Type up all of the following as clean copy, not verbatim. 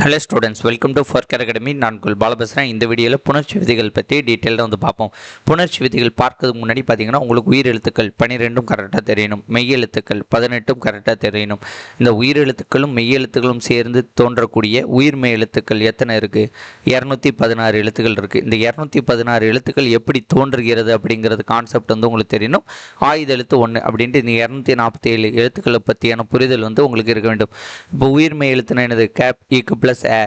Hello students, welcome to ஃபோர்கேர் academy. நான் உங்கள் பால பேசுகிறேன். இந்த வீடியோவில் புணர்ச்சி விதிகள் பற்றி டீட்டெயிலாக வந்து பார்ப்போம். புணர்ச்சி விதிகள் பார்க்கறதுக்கு முன்னாடி பார்த்தீங்கன்னா உங்களுக்கு உயிர் எழுத்துக்கள் 12 கரெக்டாக தெரியணும், மெய் எழுத்துக்கள் 18 கரெக்டாக தெரியணும். இந்த உயிர் எழுத்துக்களும் மெய் எழுத்துக்களும் சேர்ந்து தோன்றக்கூடிய உயிர்மெய் எழுத்துக்கள் எத்தனை இருக்குது? 216 எழுத்துக்கள் இருக்குது. இந்த 216 எழுத்துக்கள் எப்படி தோன்றுகிறது அப்படிங்கிறது கான்செப்ட் வந்து உங்களுக்கு தெரியணும். ஆயுத எழுத்து 1 அப்படின்ட்டு இந்த 247 எழுத்துக்களை பற்றியான புரிதல் வந்து உங்களுக்கு இருக்க வேண்டும். இப்போ உயிர்மெய் எழுத்துனா என்னது? கேப் ஈக்கு ப்ளஸ் ஏ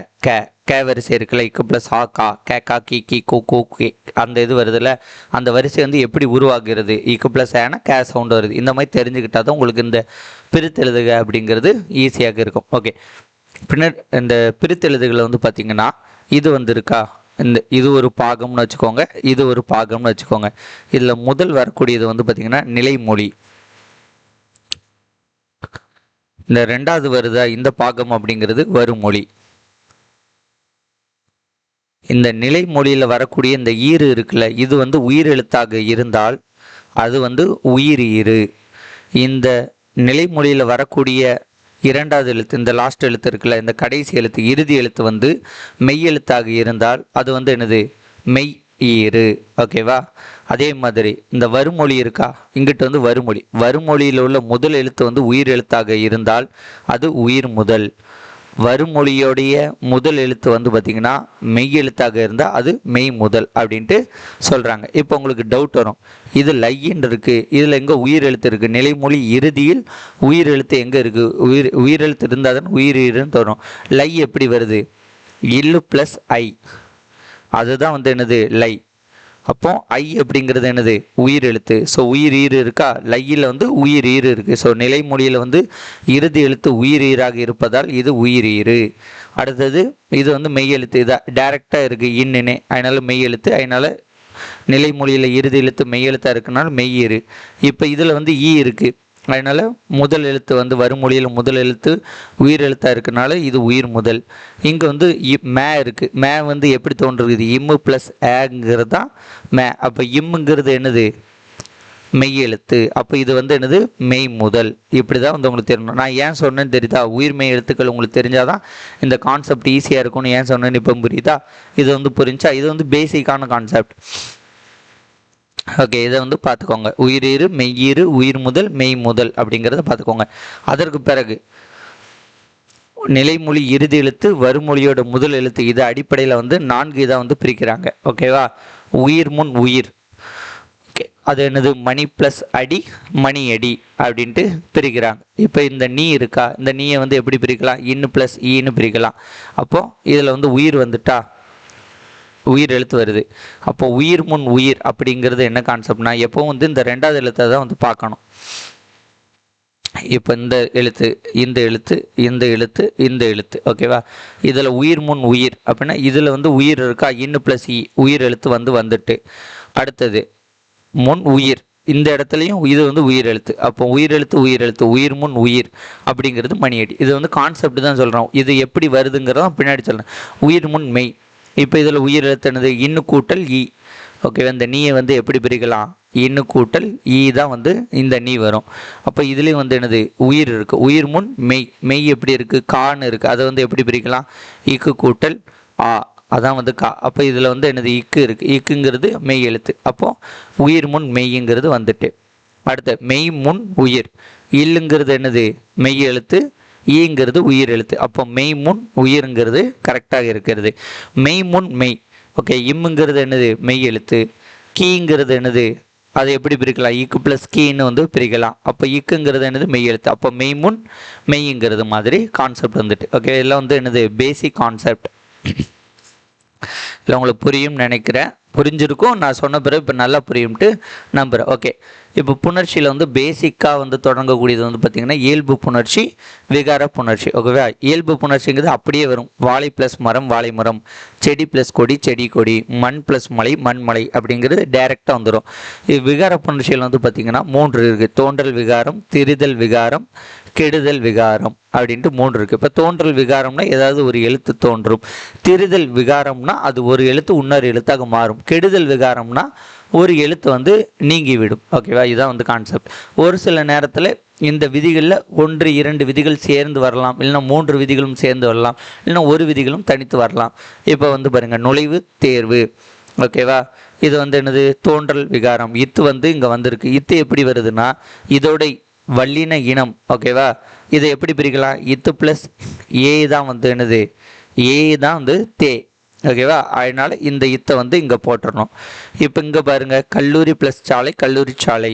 கே வரிசை இருக்குல்ல, இக்கு ப்ளஸ் ஆ கா கே கா கி கி கோ கோ கே, அந்த இது வருதுல்ல, அந்த வரிசை வந்து எப்படி உருவாகிறது? இக்கு ப்ளஸ் ஏன்னா கே சவுண்ட் வருது. இந்த மாதிரி தெரிஞ்சுக்கிட்டா தான் உங்களுக்கு இந்த பிரித்தெழுதுக அப்படிங்கிறது ஈஸியாக இருக்கும். ஓகே, பின்னர் இந்த பிரித்தெழுதுகளை வந்து பார்த்திங்கன்னா இது வந்து இருக்கா, இது ஒரு பாகம்னு வச்சுக்கோங்க, இது ஒரு பாகம்னு வச்சுக்கோங்க. இதில் முதல் வரக்கூடியது வந்து பார்த்திங்கன்னா நிலைமொழி. இந்த ரெண்டாவது வருதா இந்த பாகம் அப்படிங்கிறது வருமொழி. இந்த நிலைமொழியில் வரக்கூடிய இந்த ஈறு இருக்குல்ல, இது வந்து உயிர் எழுத்தாக இருந்தால் அது வந்து உயிர் ஈறு. இந்த நிலைமொழியில் வரக்கூடிய இரண்டாவது எழுத்து, இந்த லாஸ்ட் எழுத்து இருக்குல்ல, இந்த கடைசி எழுத்து இறுதி எழுத்து வந்து மெய் எழுத்தாக இருந்தால் அது வந்து என்னது? மெய் ஈறு. ஓகேவா? அதே மாதிரி இந்த வருமொழி இருக்கா, இங்கிட்ட வந்து வருமொழி, வருமொழியில் உள்ள முதல் எழுத்து வந்து உயிர் எழுத்தாக இருந்தால் அது உயிர் முதல். வருமொழியோடைய முதல் எழுத்து வந்து பார்த்திங்கன்னா மெய் எழுத்தாக இருந்தால் அது மெய் முதல் அப்படின்ட்டு சொல்கிறாங்க. இப்போ உங்களுக்கு டவுட் வரும், இது லைன்னு இருக்குது, இதில் எங்கே உயிர் எழுத்து இருக்குது? நிலைமொழி இறுதியில் உயிர் எழுத்து எங்கே இருக்குது? உயிர் எழுத்து இருந்தால் தான் உயிர் ஈருன்னு தரும். லை எப்படி வருது? இல்லு ப்ளஸ் ஐ, அதுதான் வந்து என்னது? லை. அப்போ ஐ அப்படிங்கிறது என்னது? உயிர் எழுத்து. ஸோ உயிர் ஈறு இருக்கா, லையில் வந்து உயிர் ஈறு இருக்குது. ஸோ நிலைமொழியில் வந்து இறுதி எழுத்து உயிர் ஈராக இருப்பதால் இது உயிர் ஈறு. அடுத்தது இது வந்து மெய் எழுத்து, இதாக டைரெக்டாக இருக்குது இன்னே, அதனால மெய் எழுத்து. அதனால் நிலைமொழியில் இறுதி எழுத்து மெய் எழுத்தாக இருக்குனால மெய் ஈறு. இப்போ இதில் வந்து ஈ இருக்குது, அதனால் முதல் எழுத்து வந்து வருமொழியில் முதல் எழுத்து உயிர் எழுத்தாக இருக்கனால இது உயிர் முதல். இங்கே வந்து மே இருக்குது, மே வந்து எப்படி தோன்றுறது? இம்மு ப்ளஸ் ஏங்கிறது தான் மே. அப்போ இம்முங்கிறது என்னது? மெய் எழுத்து. அப்போ இது வந்து என்னது? மெய் முதல். இப்படி தான் வந்து உங்களுக்கு தெரியணும். நான் ஏன் சொன்னேன்னு தெரியுதா? உயிர் மெய் எழுத்துக்கள் உங்களுக்கு தெரிஞ்சாதான் இந்த கான்செப்ட் ஈஸியாக இருக்கும்னு ஏன் சொன்னேன்னு இப்போ புரியுதா? இது வந்து புரிஞ்சா, இது வந்து பேசிக்கான கான்செப்ட். ஓகே, இதை வந்து பார்த்துக்கோங்க. உயிரீறு, மெய்யீறு, உயிர் முதல், மெய் முதல் அப்படிங்கிறத பார்த்துக்கோங்க. அதற்கு பிறகு நிலைமொழி இறுதி எழுத்து வருமொழியோட முதல் எழுத்து, இது அடிப்படையில் வந்து 4 இதாக வந்து பிரிக்கிறாங்க. ஓகேவா? உயிர் முன் உயிர். ஓகே, அது என்னது? மணி ப்ளஸ் அடி, மணி அடி அப்படின்ட்டு பிரிக்கிறாங்க. இப்போ இந்த நீ இருக்கா, இந்த நீயை வந்து எப்படி பிரிக்கலாம்? இன்னு ப்ளஸ் ஈன்னு பிரிக்கலாம். அப்போது இதில் வந்து உயிர் வந்துட்டா உயிர் எழுத்து வருது. அப்போ உயிர் முன் உயிர் அப்படிங்கிறது என்ன கான்செப்ட்னா, எப்போவும் வந்து இந்த ரெண்டாவது எழுத்தை தான் வந்து பார்க்கணும். இப்போ இந்த எழுத்து, இந்த எழுத்து, இந்த எழுத்து, இந்த எழுத்து. ஓகேவா? இதில் உயிர் முன் உயிர் அப்படின்னா இதில் வந்து உயிர் இருக்கா, இன்னு ப்ளஸ் இ, உயிர் எழுத்து வந்து வந்துட்டு. அடுத்தது முன் உயிர், இந்த இடத்துலையும் இது வந்து உயிர் எழுத்து. அப்போ உயிர் எழுத்து உயிர் எழுத்து, உயிர் முன் உயிர் அப்படிங்கிறது மணியடி. இது வந்து கான்செப்ட் தான் சொல்கிறோம். இது எப்படி வருதுங்கிறதும் பின்னாடி சொல்கிறேன். உயிர் முன் மெய். இப்போ இதில் உயிர் எழுத்து என்னது? இன்னு கூட்டல் ஈ. ஓகேவா? இந்த நீயை வந்து எப்படி பிரிக்கலாம்? இன்னு கூட்டல் ஈ தான் வந்து இந்த நீ வரும். அப்போ இதுலேயும் வந்து என்னது? உயிர் இருக்குது. உயிர் முன் மெய். மெய் எப்படி இருக்குது? கான்னு இருக்குது. அதை வந்து எப்படி பிரிக்கலாம்? இக்கு கூட்டல் ஆ, அதான் வந்து கா. அப்போ இதில் வந்து என்னது? இக்கு இருக்குது. இக்குங்கிறது மெய் எழுத்து. அப்போது உயிர் முன் மெய்ங்கிறது வந்துட்டு. அடுத்த மெய் முன் உயிர். இல்லுங்கிறது என்னது? மெய் எழுத்து, ஈங்கிறது உயிர் எழுத்து. அப்போ மெய் முன் உயிர்ங்கிறது கரெக்டாக இருக்கிறது. மெய் முன் மெய். ஓகே, இம்முங்கிறது என்னது? மெய் எழுத்து. கீங்கிறது என்னது? அதை எப்படி பிரிக்கலாம்? இக்கு ப்ளஸ் கீன்னு வந்து பிரிக்கலாம். அப்போ இக்குங்கிறது என்னது? மெய் எழுத்து. அப்போ மெய் முன் மெய்ங்கிறது மாதிரி கான்செப்ட் வந்துட்டு. ஓகே, இதெல்லாம் வந்து என்னது? Basic concept. இல்லை உங்களுக்கு புரியும் நினைக்கிறேன். புரிஞ்சிருக்கும், நான் சொன்ன பிறகு இப்போ நல்லா புரியும்ட்டு நம்புகிறேன். ஓகே, இப்போ புணர்ச்சியில் வந்து பேசிக்காக வந்து தொடங்கக்கூடியது வந்து பார்த்திங்கன்னா இயல்பு புணர்ச்சி, விகார புணர்ச்சி. ஓகேவா? இயல்பு புணர்ச்சிங்கிறது அப்படியே வரும். வாழை ப்ளஸ் மரம், வாழை மரம். செடி ப்ளஸ் கொடி, செடி கொடி. மண் ப்ளஸ் மலை, மண் மலை அப்படிங்கிறது டைரெக்டாக வந்துடும். இது விகார புணர்ச்சியில் வந்து பார்த்திங்கன்னா 3 இருக்குது. தோன்றல் விகாரம், திரிதல் விகாரம், கெடுதல் விகாரம் அப்படின்ட்டு 3 இருக்குது. இப்போ தோன்றல் விகாரம்னா ஏதாவது ஒரு எழுத்து தோன்றும். திரிதல் விகாரம்னா அது ஒரு எழுத்து இன்னொரு எழுத்தாக மாறும். கெடுதல் விகாரம்னா ஒரு எழுத்து வந்து நீங்கிவிடும். ஓகேவா, இதுதான் வந்து கான்செப்ட். ஒரு சில நேரத்தில் இந்த விதிகளில் 1-2 விதிகள் சேர்ந்து வரலாம், இல்லைன்னா 3 விதிகளும் சேர்ந்து வரலாம், இல்லைன்னா ஒரு விதிகளும் தனித்து வரலாம். இப்போ வந்து பாருங்கள், நுழைவு தேர்வு. ஓகேவா, இது வந்து என்னது, தோன்றல் விகாரம். இத்து வந்து இங்கே வந்திருக்கு. இத்து எப்படி வருதுன்னா இதோட வல்லின இனம். ஓகேவா, இதை எப்படி பிரிக்கலாம், இத்து ப்ளஸ் ஏ தான் வந்து என்னது, ஏ தான் வந்து தே. ஓகேவா, அதனால் இந்த இத்தை வந்து இங்கே போட்டுடணும். இப்போ இங்கே பாருங்கள், கல்லூரி ப்ளஸ் சாலை, கல்லூரி சாலை.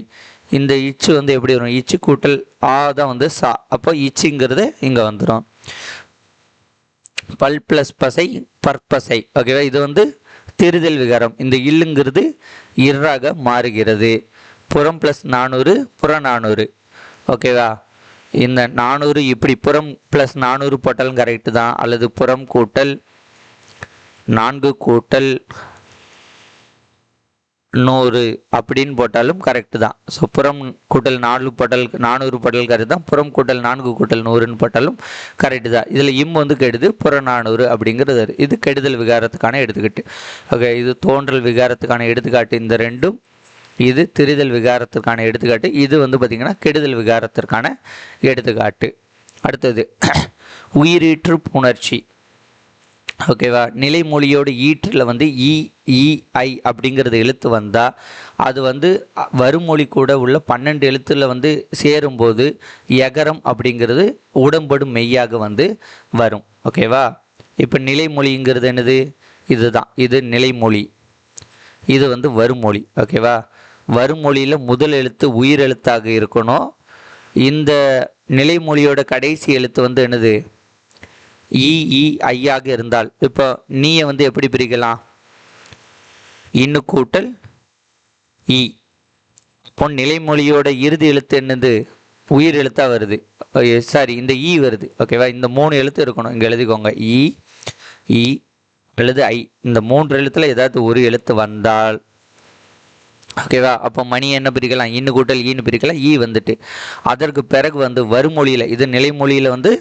இந்த இச்சு வந்து எப்படி வரும், இச்சு கூட்டல் ஆ தான் வந்து சா. அப்போ இச்சுங்கிறது இங்கே வந்துடும். பல் ப்ளஸ் பசை, பற்பசை. ஓகேவா, இது வந்து திரிதல் விகாரம். இந்த இல்லுங்கிறது இர்ராக மாறுகிறது. புறம் ப்ளஸ் 400, புறநானூறு. ஓகேவா, இந்த 400 இப்படி புறம் ப்ளஸ் 400 போட்டாலும் கரெக்டு தான், அல்லது புறம் கூட்டல் 4 கூட்டல் 100 அப்படின்னு போட்டாலும் கரெக்டு தான். ஸோ புறம் கூட்டல் 4 போட்டல் 400 போட்டல் கரெக்டு தான், புறம் கூட்டல் 4 கூட்டல் 100ன்னு போட்டாலும் கரெக்டு தான். இதில் இம் வந்து கெடுது, புற 400 அப்படிங்கிறது இது கெடுதல் விகாரத்துக்கான எடுத்துக்காட்டு. ஓகே, இது தோன்றல் விகாரத்துக்கான எடுத்துக்காட்டு இந்த ரெண்டும். இது திரிதல் விகாரத்திற்கான எடுத்துக்காட்டு. இது வந்து பார்த்திங்கன்னா கெடுதல் விகாரத்திற்கான எடுத்துக்காட்டு. அடுத்தது உயிரீற்று புணர்ச்சி. ஓகேவா, நிலைமொழியோட ஈற்றில் வந்து ஐ அப்படிங்கிறது எழுத்து வந்தால் அது வந்து வருமொழி கூட உள்ள 12 எழுத்துல வந்து சேரும்போது எகரம் அப்படிங்கிறது உடம்படும் மெய்யாக வந்து வரும். ஓகேவா, இப்போ நிலைமொழிங்கிறது என்னது, இதுதான், இது நிலைமொழி, இது வந்து வருமொழி. ஓகேவா, வருமொழியில் முதல் எழுத்து உயிர் எழுத்தாக இருக்கணும். இந்த நிலைமொழியோட கடைசி எழுத்து வந்து என்னது, ஐயாக இருந்தால். இப்போ நீயை வந்து எப்படி பிரிக்கலாம், இன்னு கூட்டல் இ. இப்போ நிலைமொழியோட இறுதி எழுத்து என்னது, உயிர் எழுத்தாக வருது. சாரி, இந்த ஈ வருது. ஓகேவா, இந்த 3 எழுத்து இருக்கணும், இங்கே எழுதிக்கோங்க. இ எழுது ஐ. இந்த 3 எழுத்துல ஏதாவது ஒரு எழுத்து வந்தால், ஓகேவா, அப்போ மணி என்ன பிரிக்கலாம், இன்னு கூட்டல் ஈன்னு பிரிக்கலாம். ஈ வந்துட்டு அதற்கு பிறகு வந்து வருமொழியில், இது நிலைமொழியில் வந்து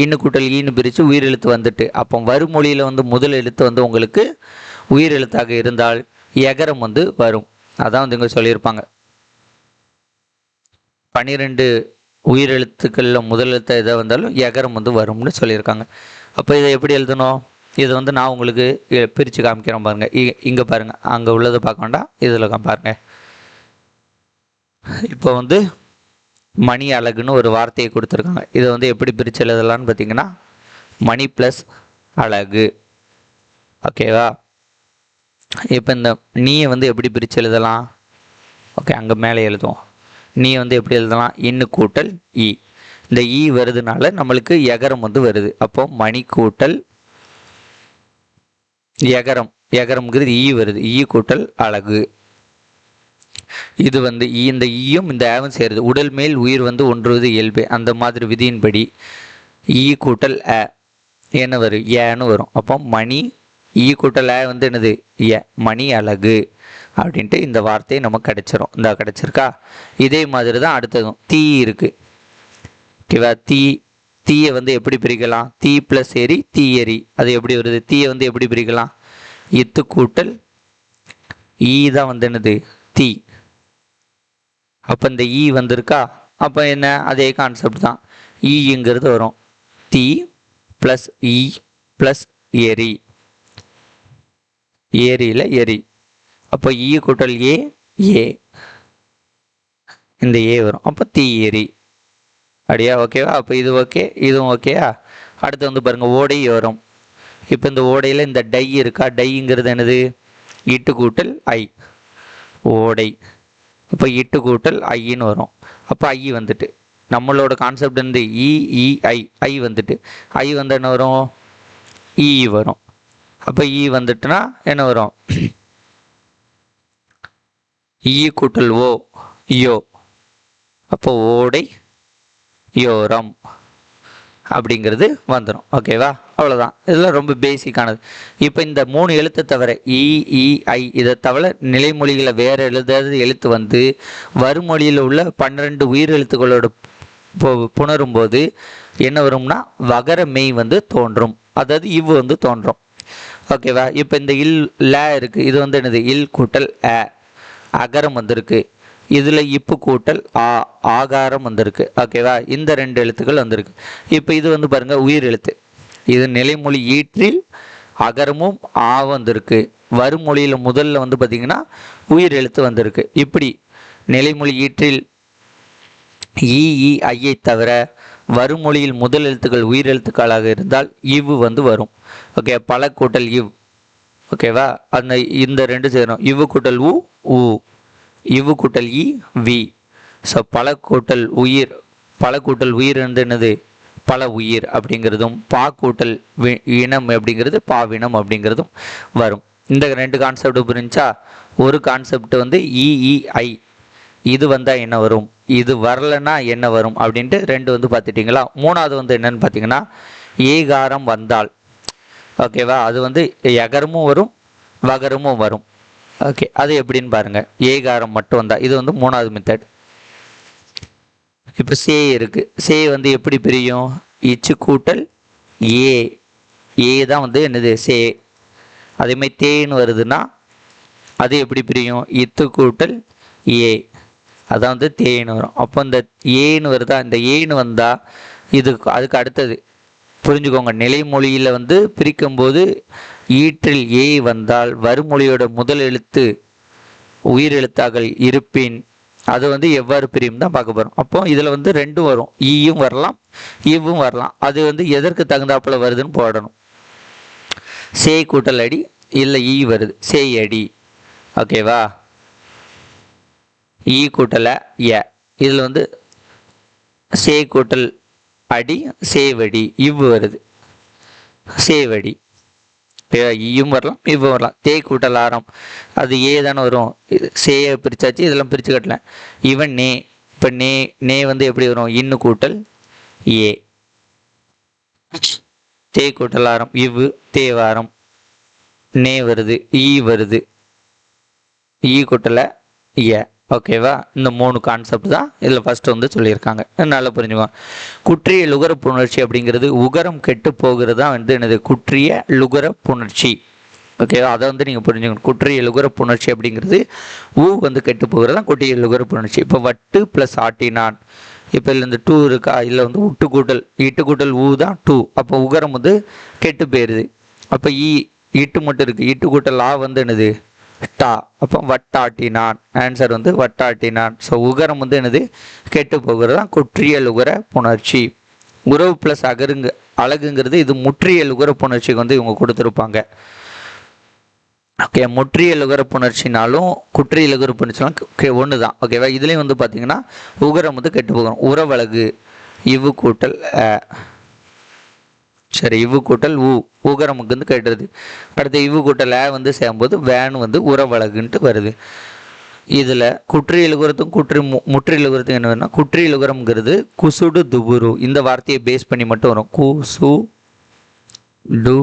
இன்னு கூட்டல் ஈன்னு பிரித்து உயிர் எழுத்து வந்துட்டு, அப்போ வருமொழியில் வந்து முதல் எழுத்து வந்து உங்களுக்கு உயிர் எழுத்தாக இருந்தால் எகரம் வந்து வரும். அதான் வந்து இங்கே சொல்லியிருப்பாங்க, 12 உயிர் எழுத்துக்களில் முதல் எழுத்து எதாக வந்தாலும் எகரம் வந்து வரும்னு சொல்லியிருக்காங்க. அப்போ இதை எப்படி எழுதணும், இதை வந்து நான் உங்களுக்கு பிரித்து காமிக்கிறேன் பாருங்கள். இங்கே பாருங்கள், அங்கே உள்ளதை பார்க்க வேண்டாம், இதில் பாருங்கள். இப்போ வந்து மணி அழகுன்னு ஒரு வார்த்தையை கொடுத்துருக்காங்க. இதை வந்து எப்படி பிரித்து எழுதலான்னு பார்த்தீங்கன்னா, மணி ப்ளஸ் அழகு. ஓகேவா, இப்போ இந்த நீயை வந்து எப்படி பிரித்து எழுதலாம், ஓகே அங்கே மேலே எழுதுவோம். நீ வந்து எப்படி எழுதலாம், இன்னு கூட்டல் இ. இந்த இ வருதுனால நம்மளுக்கு எகரம் வந்து வருது. அப்போ மணி கூட்டல் எகரம், எகரம்ங்கிறது ஈ வருது, ஈ கூட்டல் அழகு. இது வந்து இந்த ஈயும் இந்த ஏவும் சேருது. உடல் மேல் உயிர் வந்து ஒன்றுவது இயல்பு, அந்த மாதிரி விதியின்படி ஈ கூட்டல் ஏ என்ன வரும், ஏன்னு வரும். அப்போ மணி ஈ கூட்டல் ஏ வந்து என்னது, ஏ, மணி அழகு அப்படின்ட்டு இந்த வார்த்தையை நமக்கு கிடைச்சிரும். இந்த கிடைச்சிருக்கா. இதே மாதிரி தான் அடுத்ததும் தீ இருக்கு. ஓகேவா, தீயை வந்து எப்படி பிரிக்கலாம், தீ ப்ளஸ் எரி, தீ எரி. அது எப்படி வருது, தீயை வந்து எப்படி பிரிக்கலாம், இத்து கூட்டல் ஈ தான் வந்து என்னது, தீ. அப்போ இந்த ஈ வந்திருக்கா. அப்போ என்ன, அதே கான்செப்ட் தான், ஈங்கிறது வரும், தீ ப்ளஸ் இ ப்ளஸ் எரி, ஏரியில் எரி. அப்போ ஈ கூட்டல் ஏ, இந்த ஏ வரும். அப்போ தீ எரி அப்படியா. ஓகேவா, அப்போ இது ஓகே, இதுவும் ஓகேயா. அடுத்து வந்து பாருங்கள், ஓடை வரும். இப்போ இந்த ஓடையில் இந்த டை இருக்கா, டைங்கிறது என்னது, இட்டு கூட்டல் ஐ, ஓடை. இப்போ இட்டு கூட்டல் ஐன்னு வரும். அப்போ ஐ வந்துட்டு நம்மளோட கான்செப்ட் வந்து ஐ வந்துட்டு ஐ வந்து என்ன வரும், இ வரும். அப்போ இ வந்துட்டுனா என்ன வரும், இ கூட்டல் ஓ, யோ. அப்போ ஓடை யோரம் அப்படிங்கிறது வந்துடும். ஓகேவா, அவ்வளோதான். இதெல்லாம் ரொம்ப பேசிக்கானது. இப்போ இந்த 3 எழுத்தை தவிர ஐ இதை தவிர நிலைமொழிகளை வேறு எழுதாத எழுத்து வந்து வருமொழியில் உள்ள 12 உயிர் எழுத்துக்களோட புணரும் போது என்ன வரும்னா வகர மெய் வந்து தோன்றும், அதாவது இவ் வந்து தோன்றும். ஓகேவா, இப்போ இந்த இல் ல இருக்குது, இது வந்து என்னது, இல் கூட்டல் ஏ. அகரம் வந்திருக்கு. இதில் இப்பு கூட்டல் ஆகாரம் வந்திருக்கு. ஓகேவா, இந்த 2 எழுத்துக்கள் வந்திருக்கு. இப்போ இது வந்து பாருங்கள் உயிர் எழுத்து. இது நிலைமொழி ஈற்றில் அகரமும் வந்திருக்கு. வருமொழியில் முதல்ல வந்து பார்த்திங்கன்னா உயிர் எழுத்து வந்திருக்கு. இப்படி நிலைமொழி ஈற்றில் ஐயை தவிர வருமொழியில் முதல் எழுத்துக்கள் உயிர் எழுத்துக்களாக இருந்தால் இவ் வந்து வரும். ஓகே, பல கூட்டல் இவ். ஓகேவா, அந்த இந்த 2 சேரும். இவ்வு கூட்டல் உ, இவ்வு கூட்டல் வி. ஸோ பல கூட்டல் உயிர் வந்து என்னது, பல உயிர் அப்படிங்கிறதும், பா கூட்டல் இனம் அப்படிங்கிறது பாவினம் அப்படிங்கிறதும் வரும். இந்த 2 கான்செப்ட் புரிஞ்சா. ஒரு கான்செப்ட் வந்து ஐ, இது வந்தால் என்ன வரும், இது வரலன்னா என்ன வரும் அப்படின்ட்டு 2 வந்து பார்த்துட்டிங்களா. மூணாவது வந்து என்னன்னு பார்த்தீங்கன்னா ஏகாரம் வந்தால். ஓகேவா, அது வந்து எகரமும் வரும் வகரமும் வரும். ஓகே, அது எப்படின்னு பாருங்க. ஏகாரம் மட்டும் வந்தால் இது வந்து மூணாவது மெத்தட். இப்போ சே இருக்கு. சே வந்து எப்படி பிரியும், இச்சு கூட்டல் ஏ தான் வந்து என்னது சே. அதேமாதிரி தேன்னு வருதுன்னா அது எப்படி பிரியும், இத்து கூட்டல் ஏ, அதான் வந்து தேன்னு வரும். அப்போ இந்த ஏன்னு வருதா, இந்த ஏன்னு வந்தால் அதுக்கு அடுத்தது புரிஞ்சுக்கோங்க. நிலைமொழியில் வந்து பிரிக்கும்போது ஈற்றில் ஏ வந்தால் வருமொழியோட முதல் எழுத்து உயிர் எழுத்தாக இருப்பின் அது வந்து எவ்வாறு பிரியும் தான் பார்க்க போகிறோம். அப்போ இதில் வந்து 2 வரும், ஈயும் வரலாம் இவ்வும் வரலாம். அது வந்து எதற்கு தகுந்தாப்புல வருதுன்னு போடணும். சே கூட்டல் அடி இல்லை ஈ வருது, சே அடி. ஓகேவா, ஈ கூட்டலை இதில் வந்து சே கூட்டல் அடி சேவடி இவ்வு வருது, சேவடி. ஈயும் வரலாம் இவ்வும் வரலாம். தே கூட்டல் ஆரம் அது ஏ தானே வரும், சேயை பிரிச்சாச்சு, இதெல்லாம் பிரித்து கட்டல. இவன் நே, இப்போ நே வந்து எப்படி வரும், இன்னு கூட்டல் ஏ. தே கூட்டல் ஆரம் இவ்வு தேவாரம், நே வருது ஈ வருது, ஈ கூட்டலை ஏ. ஓகேவா, இந்த 3 கான்செப்ட் தான் இதில் ஃபஸ்ட்டு வந்து சொல்லியிருக்காங்க. நல்லா புரிஞ்சுக்குவோம். குற்றிய லுகர புணர்ச்சி அப்படிங்கிறது உகரம் கெட்டு போகிறது தான் வந்து என்னது குற்றிய லுகர புணர்ச்சி. ஓகேவா, அதை வந்து நீங்கள் புரிஞ்சுக்கணும். குற்றிய லுகர புணர்ச்சி அப்படிங்கிறது வந்து கெட்டு போகிறது தான் குற்றிய லுகர புணர்ச்சி. இப்போ வட்டு ப்ளஸ் ஆட்டினான், இப்போ இதில் இந்த 2 இருக்கா, இல்லை வந்து இட்டு கூட்டல் தான் 2. அப்போ உகரம் வந்து கெட்டு போயிடுது. அப்போ இட்டு மட்டும் இருக்குது, இட்டு கூட்டல் வந்து என்னது டா. அப்போ வட்டாட்டினான், ஆன்சர் வந்து வட்டாட்டினான். ஸோ உகரம் வந்து என்னது கெட்டு போகிறது தான் குற்றியல் உகர புணர்ச்சி. உறவு ப்ளஸ் அழகுங்கிறது இது முற்றியல் உகர புணர்ச்சிக்கு வந்து இவங்க கொடுத்துருப்பாங்க. ஓகே, முற்றியல் உகர புணர்ச்சினாலும் குற்றியல் உகர புணர்ச்சினாலும் ஒன்று தான். ஓகேவா, இதுலேயும் வந்து பார்த்தீங்கன்னா உகரம் வந்து கெட்டு போகணும். உறவழகு இவ்வு கூட்டல் சரி, இவ்வு கூட்டல் உகரமுக்கு வந்து கேட்டுருது. அடுத்து இவ்வு கூட்டல் வந்து சேரும்போது வேன் வந்து உறவழகுன்ட்டு வருது. இதில் குற்றியலுகரத்தும் முற்றியலுகரத்தும் என்ன வருதுன்னா, குற்றியலுகரம்ங்கிறது குசுடு துபுரு இந்த வார்த்தையை பேஸ் பண்ணி மட்டும் வரும். குசு டு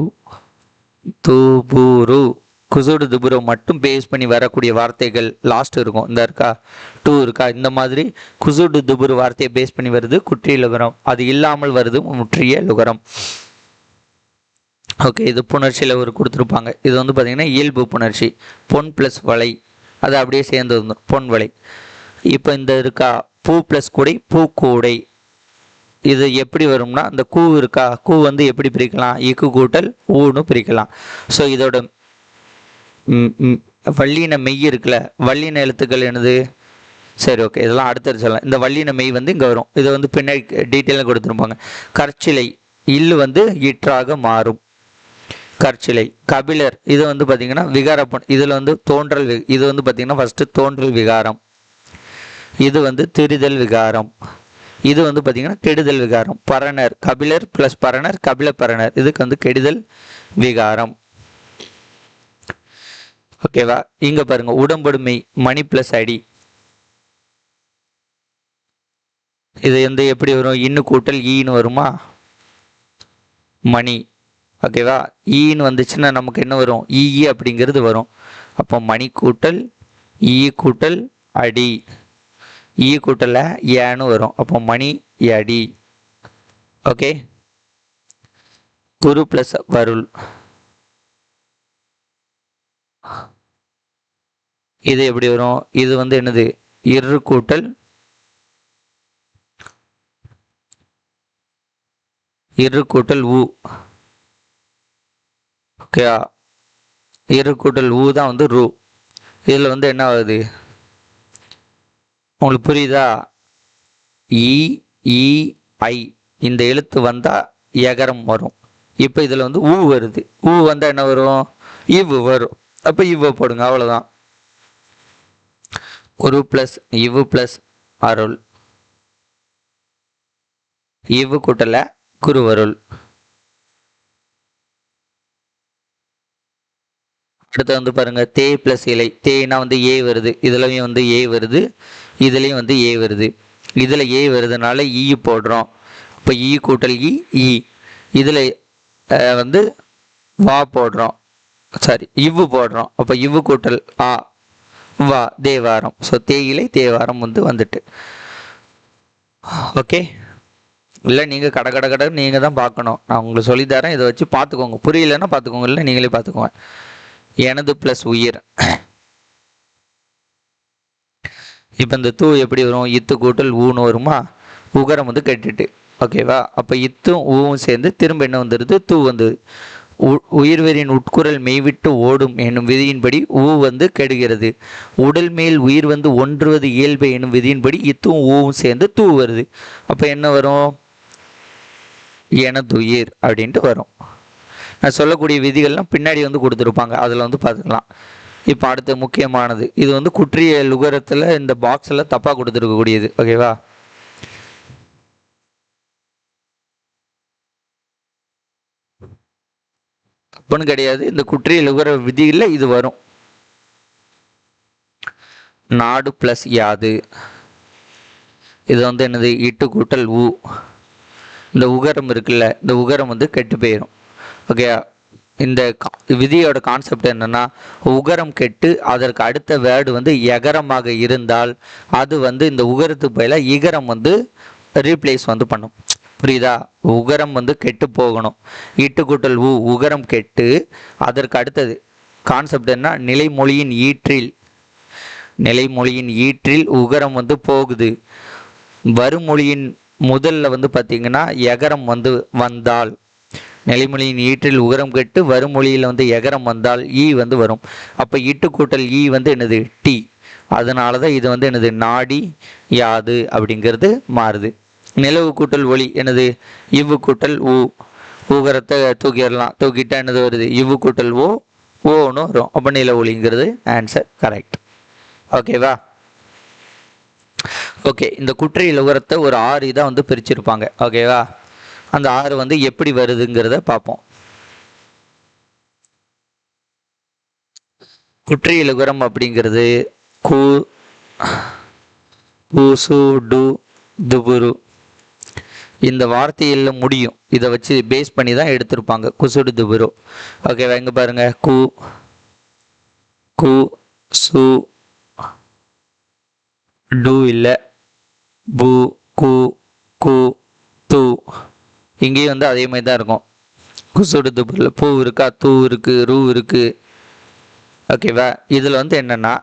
துபுரு, குசுடு துபுரு மட்டும் பேஸ் பண்ணி வரக்கூடிய வார்த்தைகள் லாஸ்ட் இருக்கும். இந்த இருக்கா 2 இருக்கா, இந்த மாதிரி குசுடு துபுரு வார்த்தையை பேஸ் பண்ணி வருது குற்றியலுகரம். அது இல்லாமல் வருது முற்றியலுகரம். ஓகே, இது புணர்ச்சியில் ஒரு கொடுத்துருப்பாங்க. இது வந்து பார்த்திங்கன்னா இயல்பு புணர்ச்சி. பொன் ப்ளஸ் வளை அது அப்படியே சேர்ந்து வந்துடும், பொன் வளை. இப்போ இந்த இருக்கா பூ ப்ளஸ் கூடை பூக்கூடை. இது எப்படி வரும்னா, இந்த கூ இருக்கா, கூ வந்து எப்படி பிரிக்கலாம், இக்கு கூட்டல் ஊன்னு பிரிக்கலாம். ஸோ இதோட வள்ளின மெய் இருக்குல்ல, வள்ளின எழுத்துக்கள் என்னது, சரி ஓகே, இதெல்லாம் அடுத்தது சொல்லலாம். இந்த வள்ளின மெய் வந்து இங்கே வரும், இதை வந்து பின்னாடி டீட்டெயிலாக கொடுத்துருப்பாங்க. கற்சிலை இல்லு வந்து இற்றாக மாறும், கற்சிலை. கபிலர் இது வந்து பார்த்தீங்கன்னா விகார, இதில் வந்து தோன்றல், இது வந்து பார்த்தீங்கன்னா ஃபஸ்ட்டு தோன்றல் விகாரம், இது வந்து திரிதல் விகாரம், இது வந்து பார்த்தீங்கன்னா கெடுதல் விகாரம். பரணர் கபிலர் ப்ளஸ் பரணர் கபில பரணர், இதுக்கு வந்து கெடுதல் விகாரம். ஓகேவா, இங்க பாருங்க உடம்படுமை மணி ப்ளஸ் அடி, இது வந்து எப்படி வரும், இன்னு கூட்டல் ஈன்னு வருமா, மணி. ஓகேவா, ஈன்னு வந்துச்சுன்னா நமக்கு என்ன வரும், அப்படிங்கிறது வரும். அப்போ மணி கூட்டல் கூட்டல் அடி, கூட்டல ஏன்னு வரும். அப்போ மணி அடி. ஓகே, குரு பிளஸ் வருள், இது எப்படி வரும்? இது வந்து என்னது? இரு கூட்டல் உ. ஓகே, இரு கூட்டல் ஊ தான் வந்து ரூ. இதுல வந்து என்ன ஆகுது உங்களுக்கு புரியுதா? இ இ ஐ இந்த எழுத்து வந்தா எகரம் வரும். இப்போ இதுல வந்து ஊ வருது. ஊ வந்தா என்ன வரும்? இவ் வரும். அப்ப இவ் போடுங்க, அவ்வளவுதான். குரு பிளஸ் இவ் பிளஸ் அருள். இவ் கூட்டல குருவருள். அடுத்து வந்து பாருங்க, தே பிளஸ் இலை. தேனா வந்து ஏ வருது, இதுலயும் வந்து ஏ வருது, இதுலயும் வந்து ஏ வருது. இதுல ஏ வருதுனால ஈ போடுறோம். இப்போ ஈ கூட்டல் இ. இதுல வந்து வா போடுறோம், சாரி இவ்வு போடுறோம். அப்போ இவ்வு கூட்டல் ஆ, வா, தேவாரம். ஸோ தேயிலை தேவாரம் வந்து வந்துட்டு. ஓகே, இல்லை நீங்கள் கட நீங்கள் தான் பார்க்கணும். நான் உங்களுக்கு சொல்லித்தரேன், இதை வச்சு பார்த்துக்கோங்க. புரியலன்னா பார்த்துக்கோங்க, இல்லை நீங்களே பார்த்துக்கோங்க. எனது பிளஸ் உயிர். இப்போ இந்த தூ எப்படி வரும்? இத்து கூட்டல் ஊன்னு வருமா? உகரம் வந்து கட்டிட்டு. ஓகேவா? அப்போ இத்தும் ஊவும் சேர்ந்து திரும்ப என்ன வந்துடுது? தூ வந்து உயிர்வரின் உட்குரல் மெய்விட்டு ஓடும் என்னும் விதியின்படி ஊ வந்து கெடுகிறது. உடல் மேல் உயிர் வந்து ஒன்றுவது இயல்பு என்னும் விதியின்படி இத்தும் ஊவும் சேர்ந்து தூ வருது. அப்போ என்ன வரும்? எனதுயிர் அப்படின்ட்டு வரும். நான் சொல்லக்கூடிய விதிகள்லாம் பின்னாடி வந்து கொடுத்துருப்பாங்க, அதில் வந்து பார்த்துக்கலாம். இப்போ அடுத்த முக்கியமானது, இது வந்து குற்றிய லுகரத்தில் இந்த பாக்ஸில் தப்பாக கொடுத்துருக்கக்கூடியது. ஓகேவா? தப்புன்னு கிடையாது, இந்த குற்றிய லுகர விதியில் இது வரும். நாடு பிளஸ் யாது. இது வந்து என்னது? இட்டு கூட்டல் ஊ. இந்த உகரம் இருக்குல்ல, இந்த உகரம் வந்து கெட்டு போயிடும். ஓகே, இந்த விதியோட கான்செப்ட் என்னன்னா, உகரம் கெட்டு அதற்கு அடுத்த வேர்டு வந்து எகரமாக இருந்தால் அது வந்து இந்த உகரத்துக்கு பதிலாக இகரம் வந்து ரீப்ளேஸ் வந்து பண்ணும். புரியுதா? உகரம் வந்து கெட்டு போகணும். ஈட்டு கூட்டல் ஊ, உகரம் கெட்டு அதற்கு அடுத்தது கான்செப்ட் என்ன? நிலைமொழியின் ஈற்றில் உகரம் வந்து போகுது. வருமொழியின் முதல்ல வந்து பார்த்தீங்கன்னா எகரம் வந்து வந்தால், நிலைமொழியின் ஈற்றில் உகரம் கெட்டு வருமொழியில் வந்து எகரம் வந்தால் ஈ வந்து வரும். அப்போ ஈட்டு கூட்டல் ஈ வந்து என்னது? டி. அதனால தான் இது வந்து என்னது? நாடி யாது அப்படிங்கிறது மாறுது. நிலவு கூட்டல் ஒளி என்னது? இவ்வு கூட்டல் ஊ. ஊகரத்தை தூக்கிடலாம், தூக்கிட்டா என்னது வருது? இவ்வு கூட்டல் ஓன்னு வரும். அப்போ நில ஒளிங்கிறது ஆன்சர் கரெக்ட். ஓகேவா? ஓகே, இந்த குற்றியல் உகரத்தை ஒரு 6 இதாக வந்து பிரிச்சிருப்பாங்க. ஓகேவா? அந்த 6 வந்து எப்படி வருதுங்கிறத பார்ப்போம். குற்றியல் உகரம் அப்படிங்கிறது கு, சு, டு, துபுரு இந்த வார்த்தையில் முடியும். இதை வச்சு பேஸ் பண்ணி தான் எடுத்திருப்பாங்க குசுடு துபுரு. ஓகேவா? இங்க பாருங்க, கு, சு, டு இல்லை, பு, கு, து. இங்கேயும் வந்து அதே மாதிரி தான் இருக்கும். குசுடு துபுரில் பூ இருக்கா, தூ இருக்கு, ரூ இருக்கு. ஓகேவா? இதில் வந்து என்னன்னா,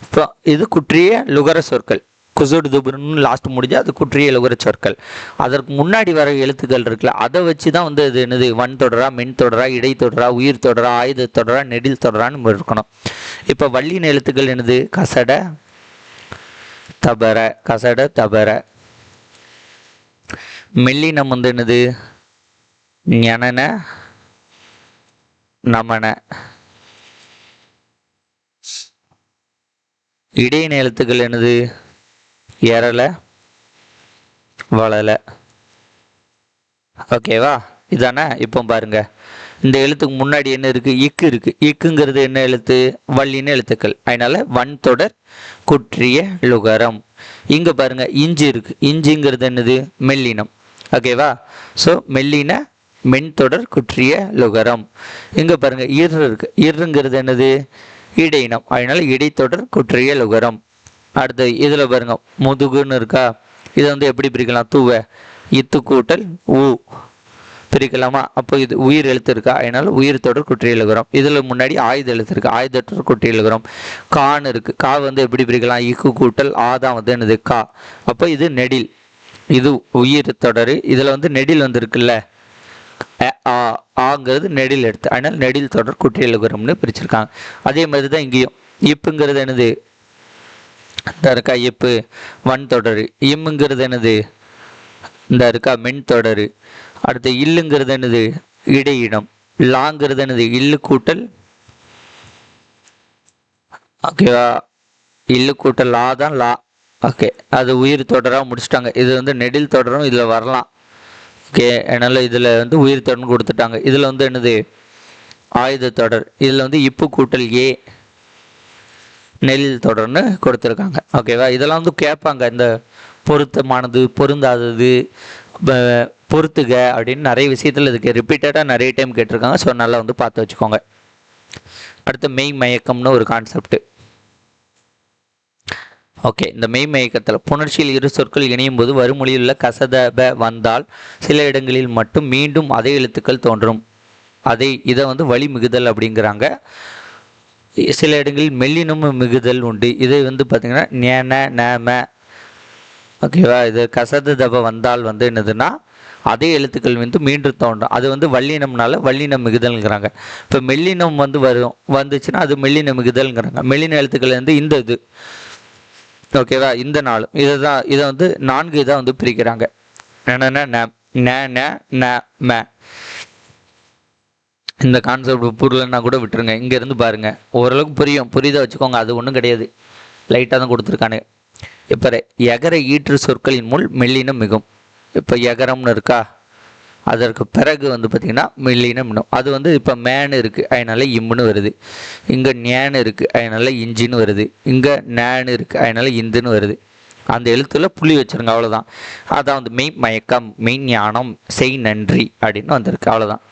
இப்போ இது குற்றிய லுகர சொற்கள். குசுடு துபுருன்னு லாஸ்ட் முடிஞ்சா அது குற்றிய லுகர சொற்கள். அதற்கு முன்னாடி வர எழுத்துக்கள் இருக்குல்ல, அதை வச்சு தான் வந்து இது என்னது? வன் தொடரா, மென் தொடரா, இடை தொடரா, உயிர் தொடரா, ஆயுத தொடரா, நெடில் தொடரான்னு இருக்கணும். இப்போ வள்ளியின் எழுத்துக்கள் என்னது? கசட தபர. மெல்லினம் வந்து என்னது? ஞனன நமன. இடையின எழுத்துக்கள் என்னது? எரல வளல. ஓகேவா? இதானே? இப்போ பாருங்க, இந்த எழுத்துக்கு முன்னாடி என்ன இருக்கு? இக்கு இருக்கு. இக்குங்கிறது என்ன எழுத்து? வள்ளின எழுத்துக்கள். அதனால வன் தொடர் குற்றிய லுகரம். இங்க பாருங்க, இஞ்சி இருக்கு. இஞ்சிங்கிறது என்னது? மெல்லினம். ஓகேவா? ஸோ மெல்லின மென் தொடர் குற்றிய லுகரம். இங்க பாருங்க, இரு இருக்கு. இருங்கிறது என்னது? இடையினம். அதனால இடைத்தொடர் குற்றிய லுகரம். அடுத்து இதுல பாருங்க, முதுகுன்னு இருக்கா. இதை வந்து எப்படி பிரிக்கலாம்? தூவ இத்து கூட்டல் ஊ. பிரிக்கலாமா? அப்போ இது உயிர் எழுத்து இருக்கா, அதனால உயிர் தொடர் குற்றியலுகரம். இதில் முன்னாடி ஆயுத எழுத்து இருக்குது, ஆயுத தொடர் குற்றியலுகரம். கான்னு இருக்குது, கா வந்து எப்படி பிரிக்கலாம்? இக்கு கூட்டல் ஆதான் வந்து என்னது கா. அப்போ இது நெடில், இது உயிர் தொடர். இதில் வந்து நெடில் வந்து இருக்குல்ல, ஆங்கிறது நெடில் எடுத்து, அதனால் நெடில் தொடர் குற்றியலுகரம்னு பிரிச்சிருக்காங்க. அதே மாதிரி தான் இங்கேயும் இப்புங்கிறது என்னது இந்த இருக்கா இப்பு வன் தொடர். இம்முங்கிறது என்னது இந்த இருக்கா மென் தொடர். அடுத்து இல்லுங்கிறது என்னது இடையிடம். லாங்கிறது என்னது இல்லு கூட்டல், ஓகேவா, இல்லு கூட்டல் லா தான் லா. ஓகே, அது உயிர் தொடராக முடிச்சுட்டாங்க. இது வந்து நெடில் தொடரும் இதில் வரலாம். ஓகே, அதனால் இதில் வந்து உயிர் தொடர்னு கொடுத்துட்டாங்க. இதில் வந்து என்னது ஆயுத தொடர். இதில் வந்து இப்பு கூட்டல் ஏ நெடில் தொடர்னு கொடுத்துருக்காங்க. ஓகேவா, இதெல்லாம் வந்து கேட்பாங்க, இந்த பொருத்தமானது பொருந்தாதது பொறுத்துக அப்படின்னு நிறைய விஷயத்தில் இதுக்கு ரிப்பீட்டடாக நிறைய டைம் கேட்டிருக்காங்க. ஸோ நல்லா வந்து பார்த்து வச்சுக்கோங்க. அடுத்து மெய் மயக்கம்னு ஒரு கான்செப்ட். ஓகே, இந்த மெய் மயக்கத்தில் புணர்ச்சியில் இரு சொற்கள் இணையும் போது வருமொழியில் உள்ள கசதப வந்தால் சில இடங்களில் மட்டும் மீண்டும் அதே எழுத்துக்கள் தோன்றும். இதை வந்து வழி மிகுதல் அப்படிங்கிறாங்க. சில இடங்களில் மெல்லினம் மிகுதல் உண்டு. இதை வந்து பார்த்தீங்கன்னா நேன நேம. ஓகேவா, இது கசத தப வந்தால் வந்து என்னதுன்னா அதே எழுத்துக்கள் வந்து மீண்டும் தோன்றும். அது வந்து வல்லினம்னால வல்லினம் மிகுதல்ங்கிறாங்க. இப்போ மெல்லினம் வந்து வந்துச்சுன்னா அது மெல்லின மிகுதல்ங்கிறாங்க. மெல்லின எழுத்துக்கள் வந்து இந்த இது. ஓகேவா, இந்த நாளும் இதை வந்து 4 இதாக வந்து பிரிக்கிறாங்க. இந்த கான்செப்ட் புரியலன்னா கூட விட்டுருங்க. இங்கேருந்து பாருங்கள், ஓரளவுக்கு புரியுதா வச்சுக்கோங்க. அது ஒன்றும் கிடையாது, லைட்டாக தான் கொடுத்துருக்கானு. இப்போ எகர ஈற்று சொற்களின் முள் மெல்லினம் மிகும். இப்போ எகரம்னு இருக்கா, அதற்கு பிறகு வந்து பார்த்திங்கன்னா மெல்லினம் மிகும். அது வந்து இப்போ மேனு இருக்குது, அதனால இம்முன்னு வருது. இங்கே ஞானு இருக்குது, அதனால இஞ்சின்னு வருது. இங்கே நேனு இருக்குது, அதனால இந்துன்னு வருது. அந்த எழுத்துல புள்ளி வச்சுருங்க, அவ்வளோதான். அதான் வந்து மெய் மயக்கம், மெய் ஞானம், செய் நன்றி அப்படின்னு வந்திருக்கு, அவ்வளோதான்.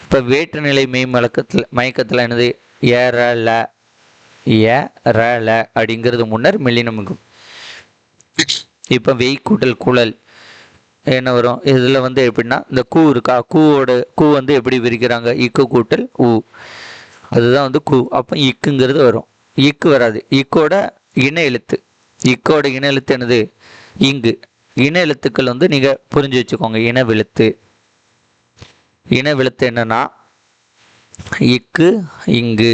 இப்போ வேற்றுநிலை மெய் மயக்கத்தில் என்னது ஏறல அப்படிங்கிறது முன்னர் மெல்லினம் மிகும். இப்போ வெய் கூட்டல் குழல் என்ன வரும்? இதில் வந்து எப்படின்னா இந்த கூ இருக்கா, கூ வந்து எப்படி விரிக்கிறாங்க? இக்கு கூட்டல் ஊ, அதுதான் வந்து கூ. அப்போ இக்குங்கிறது வரும். இக்கு வராது, இக்கோட இன எழுத்து. இக்கோட இன எழுத்து என்னது? இங்கு. இன எழுத்துக்கள் வந்து நீங்கள் புரிஞ்சு வச்சுக்கோங்க. இன விழுத்து என்னன்னா இக்கு இங்கு,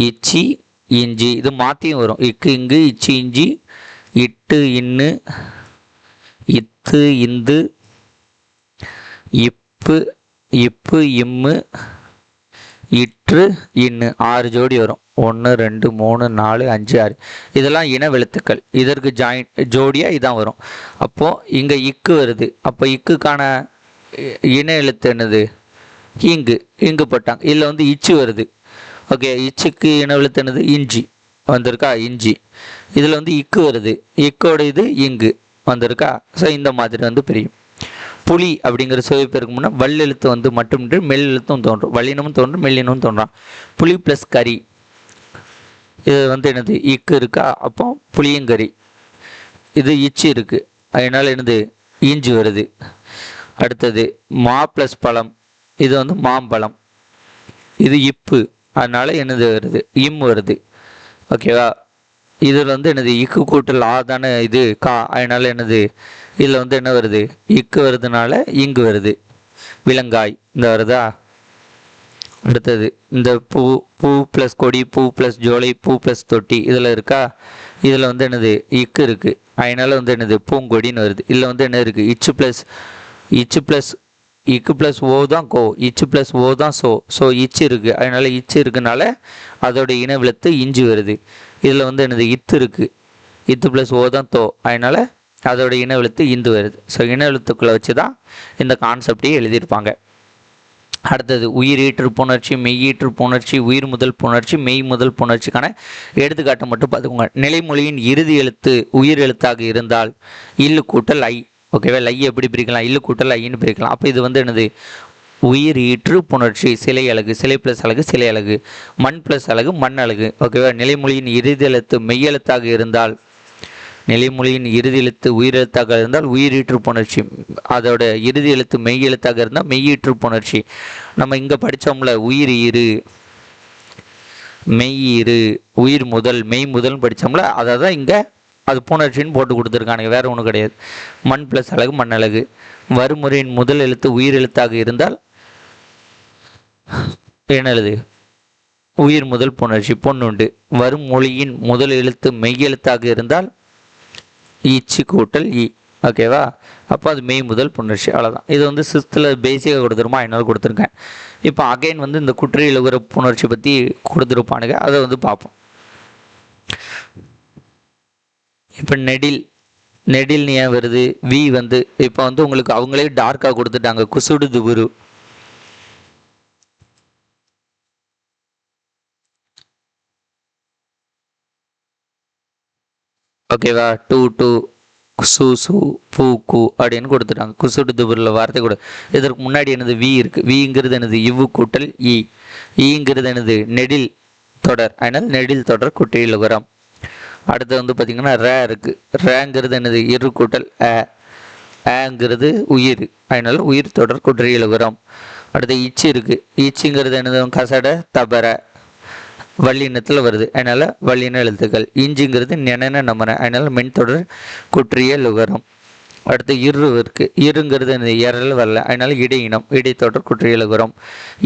இச்சி இஞ்சி. இது மாற்றியும் வரும். இக்கு இங்கு, இச்சி இஞ்சி, இட்டு இன்னு, இத்து இந்து, இப்பு இம்மு, இற்று இன்னு. 6 ஜோடி வரும். 1 2 3 4 5 6. இதெல்லாம் இன வெளுத்துக்கள். இதற்கு ஜோடியாக இதான் வரும். அப்போது இங்கே இக்கு வருது. அப்போ இக்குக்கான இன எழுத்து என்னது? இங்கு போட்டாங்க. இதில் வந்து இச்சு வருது. ஓகே, இச்சுக்கு இன எழுத்து என்னது? இஞ்சி வந்திருக்கா, இஞ்சி. இதில் வந்து இக்கு வருது, இக்கோட இது இங்கு வந்திருக்கா. ஸோ இந்த மாதிரி வந்து பிரியும். புலி அப்படிங்கிற சுவைப்பெருக்கு முன்னே வல் எழுத்து வந்து மட்டுமின்றி மெல் எழுத்தும் தோன்றும். வல்லினமும் தோன்றும், மெல்லினமும் தோன்றான். புலி ப்ளஸ் கறி, இது வந்து என்னது? இக்கு இருக்கா, அப்போ புளியங்கறி. இது இச்சு இருக்குது, அதனால் என்னது? இஞ்சி வருது. அடுத்தது மா ப்ளஸ் பழம், இது வந்து மாம்பழம். இது இப்பு, அதனால என்னது வருது? இம் வருது. ஓகேவா, இதில் வந்து என்னது? இக்கு கூட்டல் ஆதான இது கா, அதனால என்னது? இதில் வந்து என்ன வருது? இக்கு வருதுனால இங்கு வருது. விலங்காய் இந்த வருதா. அடுத்தது இந்த பூ ப்ளஸ் கொடி, பூ ப்ளஸ் ஜோலை, பூ ப்ளஸ் தொட்டி, இதில் இருக்கா. இதில் வந்து என்னது? இக்கு இருக்குது, அதனால வந்து என்னது? பூங்கொடின்னு வருது. இதில் வந்து என்ன இருக்குது? இச்சு ப்ளஸ் இக்கு ப்ளஸ் ஓ தான் கோ, இச்சு ப்ளஸ் ஓ தான் ஸோ இச்சு இருக்குது, அதனால இச்சு இருக்குனால அதோட இன விழுத்து இஞ்சி வருது. இதில் வந்து என்னது? இத்து இருக்குது, இத்து ப்ளஸ் ஓ தான் தோ, அதனால் அதோட இன எழுத்து இந்து வருது. ஸோ இன எழுத்துக்களை வச்சு தான் இந்த கான்செப்டையும் எழுதியிருப்பாங்க. அடுத்தது உயிரீற்று புணர்ச்சி, மெய்யீற்று புணர்ச்சி, உயிர் முதல் புணர்ச்சி, மெய் முதல் புணர்ச்சிக்கான எடுத்துக்காட்டை மட்டும் பார்த்துக்கோங்க. நிலைமொழியின் இறுதி எழுத்து உயிர் எழுத்தாக இருந்தால் இல்லு கூட்டல் ஐ. ஓகேவா, லை எப்படி பிரிக்கலாம்? இல்லு கூட்டல் ஐன்னு பிரிக்கலாம். அப்போ இது வந்து என்னது? உயிர் ஈற்று புணர்ச்சி. சிலை அழகு, சிலை ப்ளஸ் அழகு, சிலை அழகு. மண் ப்ளஸ் அழகு, மண் அழகு. ஓகேவா, நிலைமொழியின் இறுதி எழுத்து மெய்யெழுத்தாக இருந்தால் நிலைமொழியின் இறுதி எழுத்து உயிரெழுத்தாக இருந்தால் உயிரீற்று புணர்ச்சி, அதோட இறுதி எழுத்து மெய் எழுத்தாக இருந்தால் மெய்யீற்று புணர்ச்சி. நம்ம இங்கே படித்தோம்ல உயிர் ஈறு மெய் ஈறு உயிர் முதல் மெய் முதல் படித்தோம்ல, அதை தான் இங்கே அது புணர்ச்சின்னு போட்டு கொடுத்துருக்கானுங்க, வேறு ஒன்றும் கிடையாது. மண் ப்ளஸ் அழகு மண் அழகு. வறுமுறையின் முதல் எழுத்து உயிர் எழுத்தாக இருந்தால் என்ன எழுது உயிர் முதல் புணர்ச்சி பொண்ணுண்டு. வரும் மொழியின் முதல் எழுத்து மெய் எழுத்தாக இருந்தால் இச்சு கூட்டல் இ. ஓகேவா? அப்போ அது மெய் முதல் புணர்ச்சி. அவ்வளோதான். இது வந்து சிக்ஸ்த்தில் பேசிக்காக கொடுத்துருமா, என்னால் கொடுத்துருக்கேன். இப்போ அகைன் வந்து இந்த குற்றியல் உகர புணர்ச்சி பற்றி கொடுத்துருப்பானுங்க, அதை வந்து பார்ப்போம். இப்போ நெடில் ஏன் வருது? வி வந்து இப்போ வந்து உங்களுக்கு அவங்களே டார்க்காக கொடுத்துட்டாங்க, குசுடு துபுரு. ஓகேவா? டூ டூ சு சு பூ கு அப்படின்னு கொடுத்துட்டாங்க. குசுடு துபுரில் வார்த்தை கூட. இதற்கு முன்னாடி என்னது வி இருக்குது. விங்கிறது என்னது இவ்வு கூட்டல் இ. ஈங்கிறது என்னது நெடில் தொடர், அதனால் நெடில் தொடர் குற்றியல் உகரம். அடுத்து வந்து பார்த்திங்கன்னா ரே இருக்குது. ரேங்கிறது என்னது இரு கூட்டல் ஏங்கிறது உயிர், அதனால் உயிர் தொடர் குற்றியல் உகரம். அடுத்து இச்சு இருக்குது. இச்சுங்கிறது என்னது கசட தபர வல்லினத்தில் வருது, அதனால் வல்லின எழுத்துக்கள். இஞ்சுங்கிறது நென நமன, அதனால் மென் தொடர் குற்றியல் உகரம். அடுத்து இரு இருக்குது. இருங்கிறது எரல் வரல, அதனால் இடையினம் இடைத்தொடர் குற்றியல் உகரம்.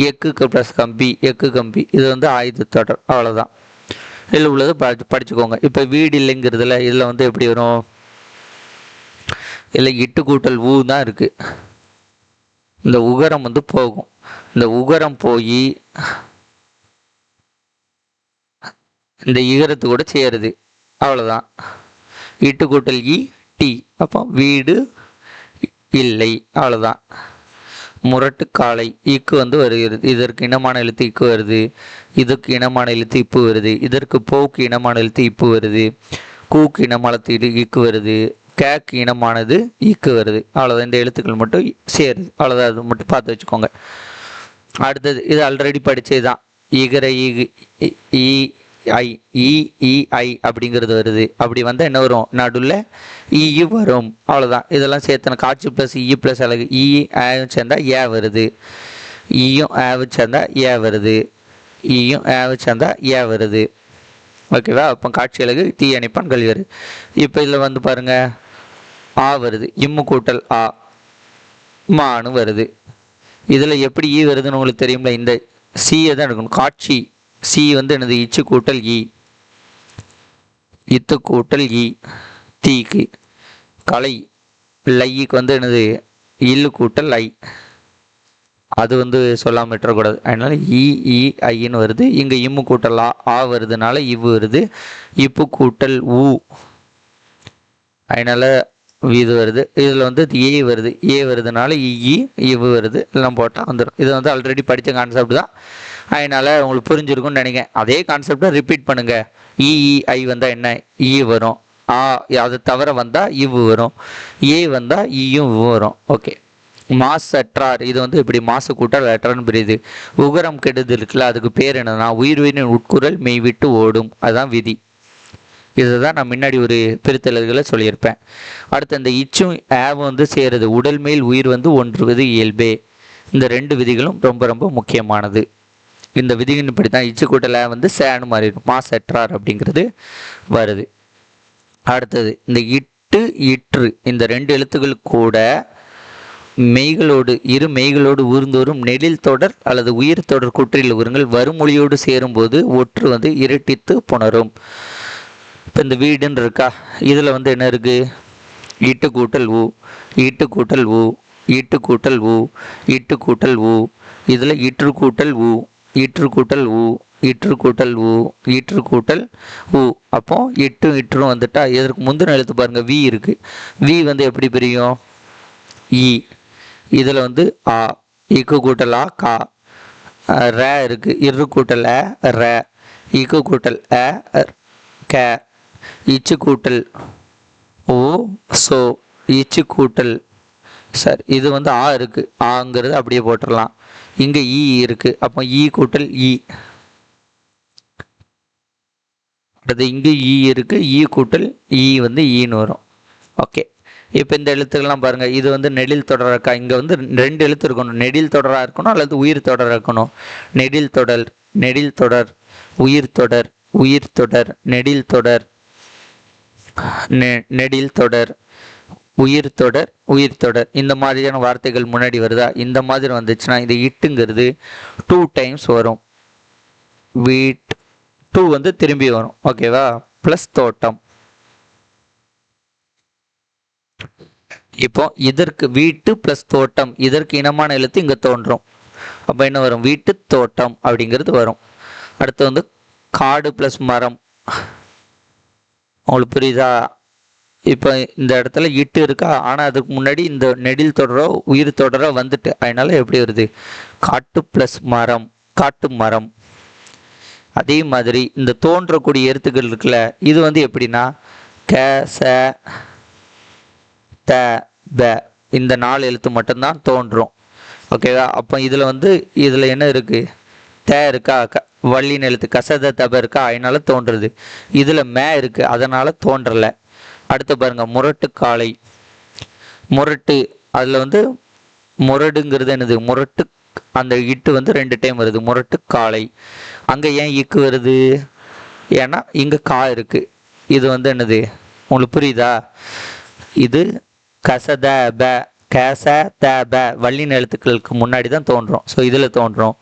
எக்கு ப்ளஸ் கம்பி எக்கு கம்பி, இது வந்து ஆயுத தொடர். அவ்வளோதான். இதில் உள்ளது படிச்சுக்கோங்க. இப்போ வீடு இல்லைங்கிறதுல இதில் வந்து எப்படி வரும்? இல்லை இட்டு கூட்டல் ஊ தான் இருக்குது. இந்த உகரம் வந்து போகும். இந்த உகரம் போய் இந்த இகரத்து கூட சேருது. அவ்வளோதான். இட்டு கூட்டல் இ டி, அப்போ வீடு இல்லை. அவ்வளோதான். முரட்டு காலை இக்கு வந்து வருகிறது. இதற்கு இனமான எழுத்து இக்கு வருது, இதுக்கு இனமான எழுத்து இப்பு வருது, இதற்கு போக்கு இனமான எழுத்து இப்பு வருது, கூக்கு இனமான இக்கு வருது, கேக்கு இனமானது இக்கு வருது. அவ்வளோதான். இந்த எழுத்துக்கள் மட்டும் சேருது. அவ்வளோதான். அது மட்டும் பார்த்து வச்சுக்கோங்க. அடுத்தது இது ஆல்ரெடி படித்தது தான். இகர இ ஐ இ ஐ அப்படிங்கிறது வருது. அப்படி வந்தால் என்ன வரும்? நடுவில் இ வரும். அவ்வளோதான். இதெல்லாம் சேர்த்தன. காட்சி ப்ளஸ் இ ப்ளஸ் அழகு. இ ஏவும் சேர்ந்தா ஏ வருது, ஈயும் ஏவும் சேர்ந்தா ஏ வருது, ஈயும் ஏவும் சேர்ந்தா ஏ வருது. ஓகேவா? அப்போ காட்சி அழகு தீ அணைப்பான் கல்வி வருது. இப்போ இதில் வந்து பாருங்கள் ஆ வருது, இம்மு கூட்டல் ஆ மானு வருது. இதில் எப்படி ஈ வருதுன்னு உங்களுக்கு தெரியும்ல, இந்த சியை தான் எடுக்கணும். காட்சி சி வந்து என்னது இச்சு கூட்டல் இ, இத்து கூட்டல் இ. தீக்கு கலை லைக்கு வந்து என்னது இல்லு கூட்டல் ஐ, அது வந்து சொல்லாமல் விட்டுறக்கூடாது. அதனால இ ஐன்னு வருது. இங்கே இம்மு கூட்டல் ஆ வருதுனால இவ்வு வருது. இப்பு கூட்டல் ஊ, அதனால இது வருது. இதில் வந்து ஏ வருது, ஏ வருதுனால இவ்வு வருது. எல்லாம் போட்டால் வந்துடும். இது வந்து ஆல்ரெடி படித்த கான்செப்ட் தான், அதனால் உங்களுக்கு புரிஞ்சிருக்கும்னு நினைக்கிறேன். அதே கான்செப்டை ரிப்பீட் பண்ணுங்கள். ஐ வந்தால் என்ன? இ வரும். அது தவிர வந்தால் இவ்வு வரும். ஏ வந்தால் ஈயும் வரும். ஓகே. மாசற்றார், இது வந்து இப்படி மாசு கூட்டல் அற்றார்னு புரியுது. உகரம் கெடுதல் இருக்குல்ல, அதுக்கு பேர் என்னன்னா உயிர்வினின் உட்குரல் மெய் விட்டு ஓடும். அதுதான் விதி. இதுதான் நான் முன்னாடி ஒரு பிரித்தலர்களை சொல்லியிருப்பேன். அடுத்து இந்த இச்சும் ஏவும் வந்து சேருது. உடல் மேல் உயிர் வந்து ஒன்றுவது இயல்பே. இந்த ரெண்டு விதிகளும் ரொம்ப ரொம்ப முக்கியமானது. இந்த விதிகள் இப்படி தான். இச்சு கூட்டல வந்து சேனு மாறிடும். மாசற்றார் அப்படிங்கிறது வருது. அடுத்தது இந்த இட்டு இற்று, இந்த ரெண்டு எழுத்துக்கள் கூட மெய்களோடு இரு மெய்களோடு ஊர்ந்தோறும் நெடில் தொடர் அல்லது உயிர் தொடர் குற்றியல் உரங்கள் வருமொழியோடு சேரும்போது ஒற்று வந்து இரட்டித்து புணரும். இப்போ இந்த வீடுன்னு இருக்கா, இதில் வந்து என்ன இருக்குது? இட்டு கூட்டல் ஊ, இட்டு கூட்டல் ஊ, இட்டு கூட்டல் ஊ, இட்டு கூட்டல் ஊ. இதில் இற்று கூட்டல் ஊ, இற்று கூட்டல் ஊ, இற்று கூட்டல் ஊ, இற்று கூட்டல் ஊ. அப்போ இற்றும் வந்துட்டா இதற்கு முந்தின எழுத்து பாருங்கள் வி இருக்குது. வி வந்து எப்படி பிரியும்? இ. இதில் வந்து ஆ, இக்கு கூட்டல் ஆ கா. ரே இருக்குது. இரு கூட்டல் ரே, இக்கு கூட்டல் கே, இச்சு கூட்டல் ஓ சோ, இச்சு கூட்டல் சார். இது வந்து ஆ இருக்குது. ஆங்கிறது அப்படியே போட்டுடலாம். இங்கே இ இருக்குது. அப்போ இ கூட்டல் இ. அடுத்து இங்கே ஈ இருக்கு, ஈ கூட்டல் ஈ வந்து ஈன்னு வரும். ஓகே, இப்போ இந்த எழுத்துக்கள்லாம் பாருங்க, இது வந்து நெடில் தொடராக இருக்கா? இங்கே வந்து ரெண்டு எழுத்து இருக்கணும், நெடில் தொடராக இருக்கணும் அல்லது உயிர் தொடராக இருக்கணும். நெடில் தொடர், நெடில் தொடர், உயிர் தொடர், உயிர் தொடர், நெடில் தொடர், நெடில் தொடர், உயிர் தொடர், உயிர் தொடர். இந்த மாதிரியான வார்த்தைகள் முன்னாடி வருதா? இந்த மாதிரி வந்துச்சுன்னா இது இட்டுங்கிறது 2 டைம்ஸ் வரும். வீட் 2 வந்து திரும்பி வரும். ஓகேவா? ப்ளஸ் தோட்டம். இப்போ இதற்கு வீட்டு ப்ளஸ் தோட்டம், இதற்கு இனமான எழுத்து இங்கே தோன்றும். அப்போ என்ன வரும்? வீட்டு தோட்டம் அப்படிங்கிறது வரும். அடுத்து வந்து காடு ப்ளஸ் மரம். உங்களுக்கு புரியுதா? இப்போ இந்த இடத்துல இட்டு இருக்கா, ஆனால் அதுக்கு முன்னாடி இந்த நெடில் தொடரோ உயிர் தொடரோ வந்துட்டு, அதனால எப்படி வருது? காட்டு ப்ளஸ் மரம், காட்டு மரம். அதே மாதிரி இந்த தோன்றக்கூடிய எழுத்துக்கள் இருக்குல்ல, இது வந்து எப்படின்னா க ச த ப, இந்த 4 எழுத்து மட்டும்தான் தோன்றும். ஓகேவா? அப்போ இதில் வந்து இதில் என்ன இருக்குது? த இருக்கா, வள்ளின் எழுத்து கசத தப இருக்கா, அதனால தோன்றுறது. இதில் மே இருக்குது, அதனால் தோன்றலை. அடுத்து பாருங்க, முரட்டு காளை. முரட்டு, அதில் வந்து முரடுங்கிறது என்னது? முரட்டு, அந்த இட்டு வந்து 2 டைம் வருது. முரட்டு காளை. அங்கே ஏன் இக்கு வருது? ஏன்னா இங்கே கா இருக்குது. இது வந்து என்னது? உங்களுக்கு புரியுதா? இது கசத ப, கச த ப வள்ளின் எழுத்துக்களுக்கு முன்னாடி தான் தோன்றும். ஸோ இதில் தோன்றும்,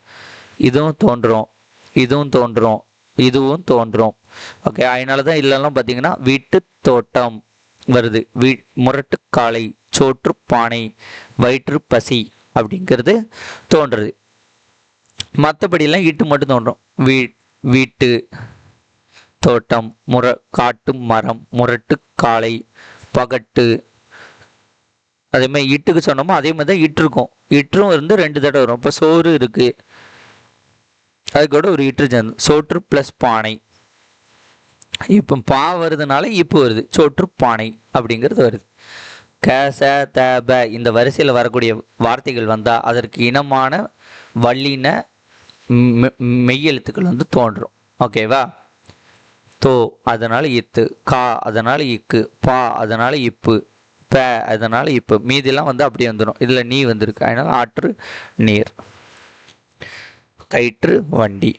இதுவும் தோன்றும், இதுவும் தோன்றும், இதுவும் தோன்றும். ஓகே, அதனால தான் இல்லைலாம் பார்த்தீங்கன்னா வீட்டு தோட்டம் வருது. முரட்டு காளை, சோற்று பானை, வயிற்று பசி அப்படிங்கிறது தோன்றுறது. மற்றபடியெல்லாம் இட்டு மட்டும் தோன்றும். வீட்டு தோட்டம், காட்டு மரம், முரட்டு காளை, பகட்டு. அதே மாதிரி இட்டுக்கு சொன்னோமோ அதே மாதிரி தான் இட்டு இருக்கும். இற்றும் இருந்து 2 தடவை வரும். இப்போ சோறு இருக்கு, அது கூட ஒரு இட்டு சேர்ந்து சோற்று ப்ளஸ் பானை. இப்போ பா வருதுனால இப்போ வருது, சோற்று பானை அப்படிங்கிறது வருது. க ச த ப இந்த வரிசையில் வரக்கூடிய வார்த்தைகள் வந்தால் அதற்கு இனமான வள்ளின மெய்யெழுத்துக்கள் வந்து தோன்றும். ஓகேவா? தோ அதனால இத்து, கா அதனால இக்கு, பா அதனால இப்பு, ப அதனால இப்பு. மீதிலாம் வந்து அப்படியே வந்துடும். இதில் நீ வந்திருக்கு, அதனால ஆற்று நீர். கயிற்று வண்டி.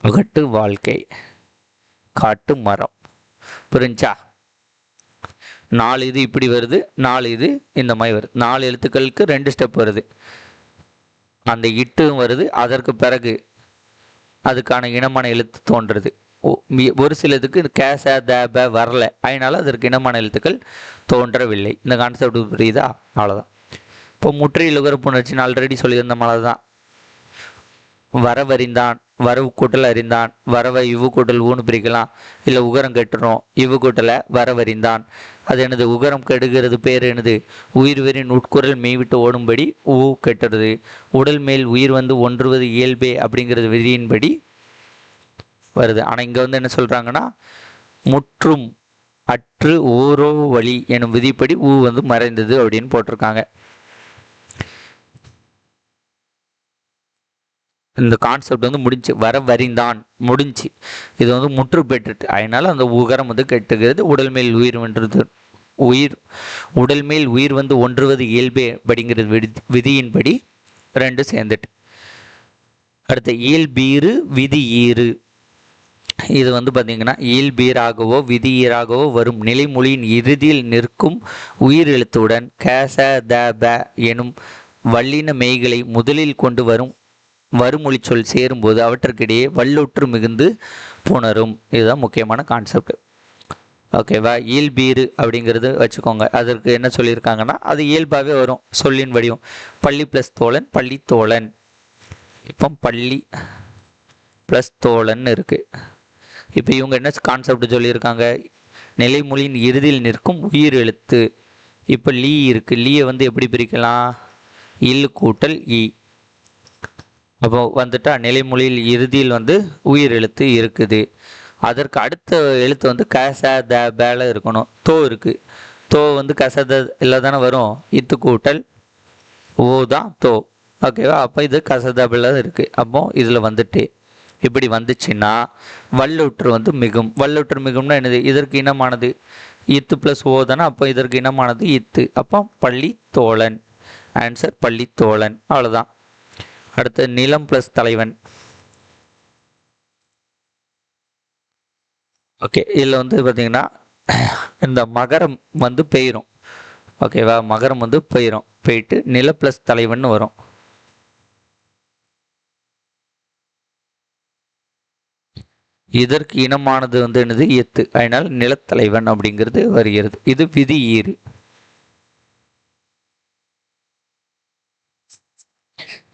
பகட்டு வாழ்க்கை, காட்டு மரம். புரிஞ்சா? 4 இது இப்படி வருது, 4 இது இந்த மாதிரி வருது. 4 எழுத்துக்களுக்கு 2 ஸ்டெப் வருது. அந்த இட்டும் வருது, அதற்கு பிறகு அதுக்கான இனமான எழுத்து தோன்றுறது. ஒரு சிலதுக்கு கேச த ப வரல, அதனால அதற்கு இனமான எழுத்துக்கள் தோன்றவில்லை. இந்த கான்செப்ட் புரியுதா? அவ்வளோதான். இப்போ முற்றில் உகரப்புணர்ச்சின்னு ஆல்ரெடி சொல்லியிருந்த மாதிரி தான். வரவறிந்தான், வரவு கூட்டல் அறிந்தான், வரவை இவ்வு கூட்டல் ஊன்னு பிரிக்கலாம். இல்லை உகரம் கெட்டுறோம், இவ்வு கூட்டலை வரவறிந்தான். அது என்னது? உகரம் கெடுகிறது பேர் என்னது? உயிர்வரின் உட்குரல் மெய்விட்டு ஓடும்படி ஊ கெட்டுறது. உடல் மேல் உயிர் வந்து ஒன்றுவது இயல்பே அப்படிங்கிறது விதியின்படி வருது. ஆனால் இங்கே வந்து என்ன சொல்கிறாங்கன்னா, முற்றும் அற்று ஓரோ வழி எனும் விதிப்படி ஊ வந்து மறைந்தது அப்படின்னு போட்டிருக்காங்க. இந்த கான்செப்ட் வந்து முடிஞ்சு. வரவறிந்தான் முடிஞ்சு, இது வந்து முற்று பெற்றுட்டு, அதனால அந்த உகரம் வந்து கெட்டுகிறது. உடல் மேல் உயிர் வென்றது, உடல் மேல் உயிர் வந்து ஒன்றுவது இயல்பே அப்படிங்கிறது விதியின்படி 2 சேர்ந்துட்டு. அடுத்த இயல்பீறு விதி ஈறு. இது வந்து பார்த்தீங்கன்னா இயல்பீராகவோ விதியீராகவோ வரும் நிலைமொழியின் இறுதியில் நிற்கும் உயிர் எழுத்துடன் கேச த ப எனும் வல்லின மெய்களை முதலில் கொண்டு வரும் வருமொழி சொல் சேரும்போது அவற்றுக்கிடையே வல்லொற்று மிகுந்து புணரும். இதுதான் முக்கியமான கான்செப்ட். ஓகேவா? இயல்பீறு அப்படிங்கிறது வச்சுக்கோங்க. அதற்கு என்ன சொல்லியிருக்காங்கன்னா, அது இயல்பாகவே வரும் சொல்லின் வடிவம். பள்ளி ப்ளஸ் தோழன், பள்ளி தோழன். இப்போ பள்ளி ப்ளஸ் தோழன் இருக்கு. இப்போ இவங்க என்ன கான்செப்ட் சொல்லியிருக்காங்க? நிலைமொழியின் இறுதியில் நிற்கும் உயிர் எழுத்து. இப்போ லீ இருக்கு, லீயை வந்து எப்படி பிரிக்கலாம்? இல் கூட்டல் இ. அப்போ வந்துட்டா நிலைமொழியில் இறுதியில் வந்து உயிர் எழுத்து இருக்குது. அதற்கு அடுத்த எழுத்து வந்து கச த பேல இருக்கணும். தோ இருக்கு, தோ வந்து கசத இல்லை தானே வரும். இத்து கூட்டல் ஓ தான் தோ. ஓகேவா? அப்போ இது கசதபில் இருக்குது. அப்போ இதில் வந்துட்டு இப்படி வந்துச்சுன்னா வல்லுற்று வந்து மிகும். வல்லுற்று மிகும்னா என்னது? இதற்கு இனமானது இத்து ப்ளஸ் ஓ தானே. அப்போ இதற்கு இனமானது இத்து. அப்போ பள்ளி தோழன். ஆன்சர் பள்ளி தோழன். அவ்வளோதான். அடுத்து நிலம் ப்ளஸ் தலைவன். ஓகே, இதில் வந்து பார்த்தீங்கன்னா இந்த மகரம் வந்து பெயரும். ஓகேவா? மகரம் வந்து பெயரும். போயிட்டு நில ப்ளஸ் தலைவன் வரும். இதற்கு இனமானது வந்து என்னது? எத்து. அதனால் நிலத்தலைவன் அப்படிங்கிறது வருகிறது. இது விதி ஈறு.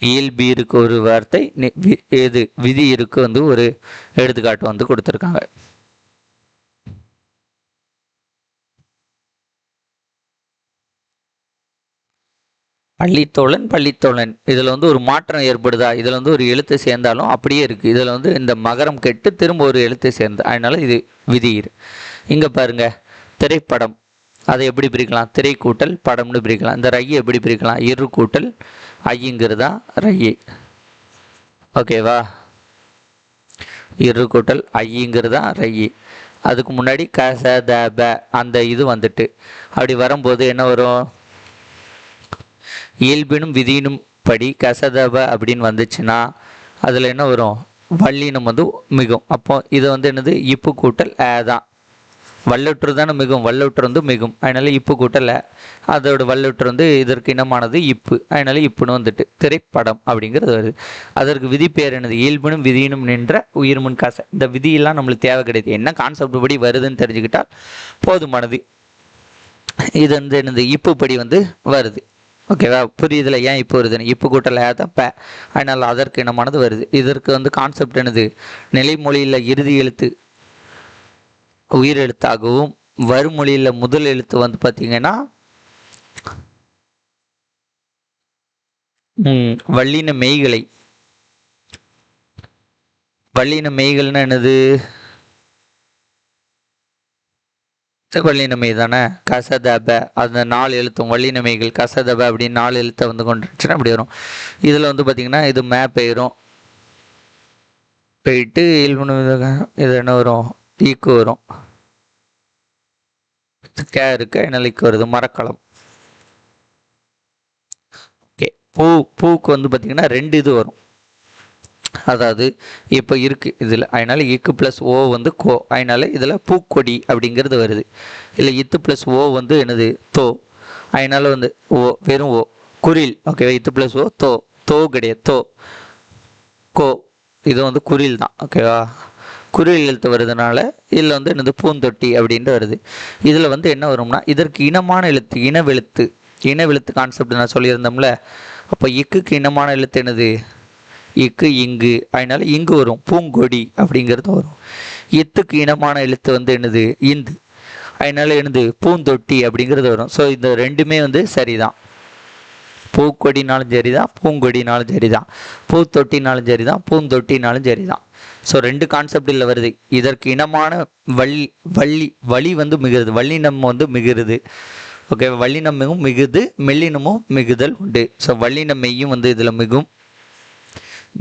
இயல்பீருக்கு ஒரு வார்த்தை, எது விதி இருக்கு வந்து ஒரு எடுத்துக்காட்டு வந்து கொடுத்துருக்காங்க. பள்ளித்தோழன் பள்ளித்தோழன் இதில் வந்து ஒரு மாற்றம் ஏற்படுதா? இதில் வந்து ஒரு எழுத்து சேர்ந்தாலும் அப்படியே இருக்குது. இதில் வந்து இந்த மகரம் கெட்டு திரும்ப ஒரு எழுத்து சேர்ந்து, அதனால இது விதியிரு. இங்கே பாருங்க, திரைப்படம். அதை எப்படி பிரிக்கலாம்? திரை கூட்டல் படம்னு பிரிக்கலாம். இந்த ரையை எப்படி பிரிக்கலாம்? இரு கூட்டல் ஐங்கிறது தான் ரையை. ஓகேவா? இரு கூட்டல் ஐங்கிறது தான் ரையை. அதுக்கு முன்னாடி க ச த ப அந்த இது வந்துட்டு அப்படி வரும்போது என்ன வரும்? இயல்பினும் விதியினும் படி கசதப அப்படின்னு வந்துச்சுன்னா அதில் என்ன வரும்? வல்லினம் வந்து மிகும். அப்போ இது வந்து என்னது? இப்பு கூட்டல் ஏ தான். வல்லுற்று தானே மிகும். வல்லுற்று வந்து மிகும். அதனால இப்பு கூட்டல் ஏ. அதோட வல்லுற்று வந்து இதற்கு இனமானது இப்பு. அதனால இப்புன்னு வந்துட்டு திரைப்படம் அப்படிங்கிறது வருது. அதற்கு விதி பேர் என்னது? இயல்பினும் விதியினும் நின்ற உயிர்முன் காசை. இந்த விதியெல்லாம் நம்மளுக்கு தேவை கிடையாது. என்ன கான்செப்ட் படி வருதுன்னு தெரிஞ்சுக்கிட்டால் போதுமானது. இது வந்து என்னது? இப்பு படி வந்து வருது. ஓகேவா? புரியுதுல ஏன் இப்போ வருதுன்னு? இப்போ கூட்டல் தான் ப. அதனால் அதற்கு இனமானது வருது. இதற்கு வந்து கான்செப்ட் என்னது? நிலைமொழியில் இறுதி எழுத்து உயிர் எழுத்தாகவும் வருமொழியில் முதல் எழுத்து வந்து பார்த்தீங்கன்னா வல்லின மெய்களை. வல்லின மெய்கள்னா என்னது? வல்லினமை தானே. கசதப அந்த 4 எழுத்தும் வல்லினமைகள். கசதப அப்படின்னு 4 எழுத்தை வந்து கொண்டுருச்சுன்னா அப்படி வரும். இதில் வந்து பார்த்தீங்கன்னா இது மே பெயரும். போயிட்டு இது என்ன வரும்? ஈக்கு வரும். கே இருக்கு, நிலைக்கு வருது. மரக்கலம். ஓகே, பூக்கு வந்து பார்த்தீங்கன்னா 2 இது வரும். அதாவது இப்போ இருக்கு இதில். அதனால இக்கு ப்ளஸ் ஓ வந்து கோ. அதனால இதில் பூக்கொடி அப்படிங்கிறது வருது. இல்லை இத்து ப்ளஸ் ஓ வந்து என்னது? தோ. அதனால வந்து ஓ வெறும் ஓ குரில். ஓகேவா? இத்து ப்ளஸ் ஓ தோ. தோ கிடையாது, தோ கோ. இது வந்து குரில் தான். ஓகேவா? குரில் எழுத்து வருதுனால இதில் வந்து என்னது? பூந்தொட்டி அப்படின்ட்டு வருது. இதில் வந்து என்ன வரும்னா இதற்கு இனமான எழுத்து இனவெழுத்து. இனவெழுத்து கான்செப்ட் நான் சொல்லியிருந்தோம்ல. அப்போ இக்குக்கு இனமான எழுத்து என்னது? இக்கு இங்கு. அதனால இங்கு வரும். பூங்கொடி அப்படிங்கிறது வரும். இத்துக்கு இனமான எழுத்து வந்து என்னது? இந்து. அதனால என்னது? பூந்தொட்டி அப்படிங்கிறது வரும். ஸோ இந்த ரெண்டுமே வந்து சரிதான். பூக்கொடினாலும் சரிதான், பூங்கொடினாலும் சரிதான், பூத்தொட்டினாலும் சரிதான், பூந்தொட்டினாலும் சரிதான். ஸோ 2 கான்செப்ட் இல்லை வருது. இதற்கு இனமான வழி வந்து மிகுது. வல்லினம் வந்து மிகுது. ஓகே, வல்லினம் மிகும் மிகுது, மெல்லினமும் மிகுதல் உண்டு. ஸோ வல்லினம் மெய்யும் வந்து இதில் மிகும்,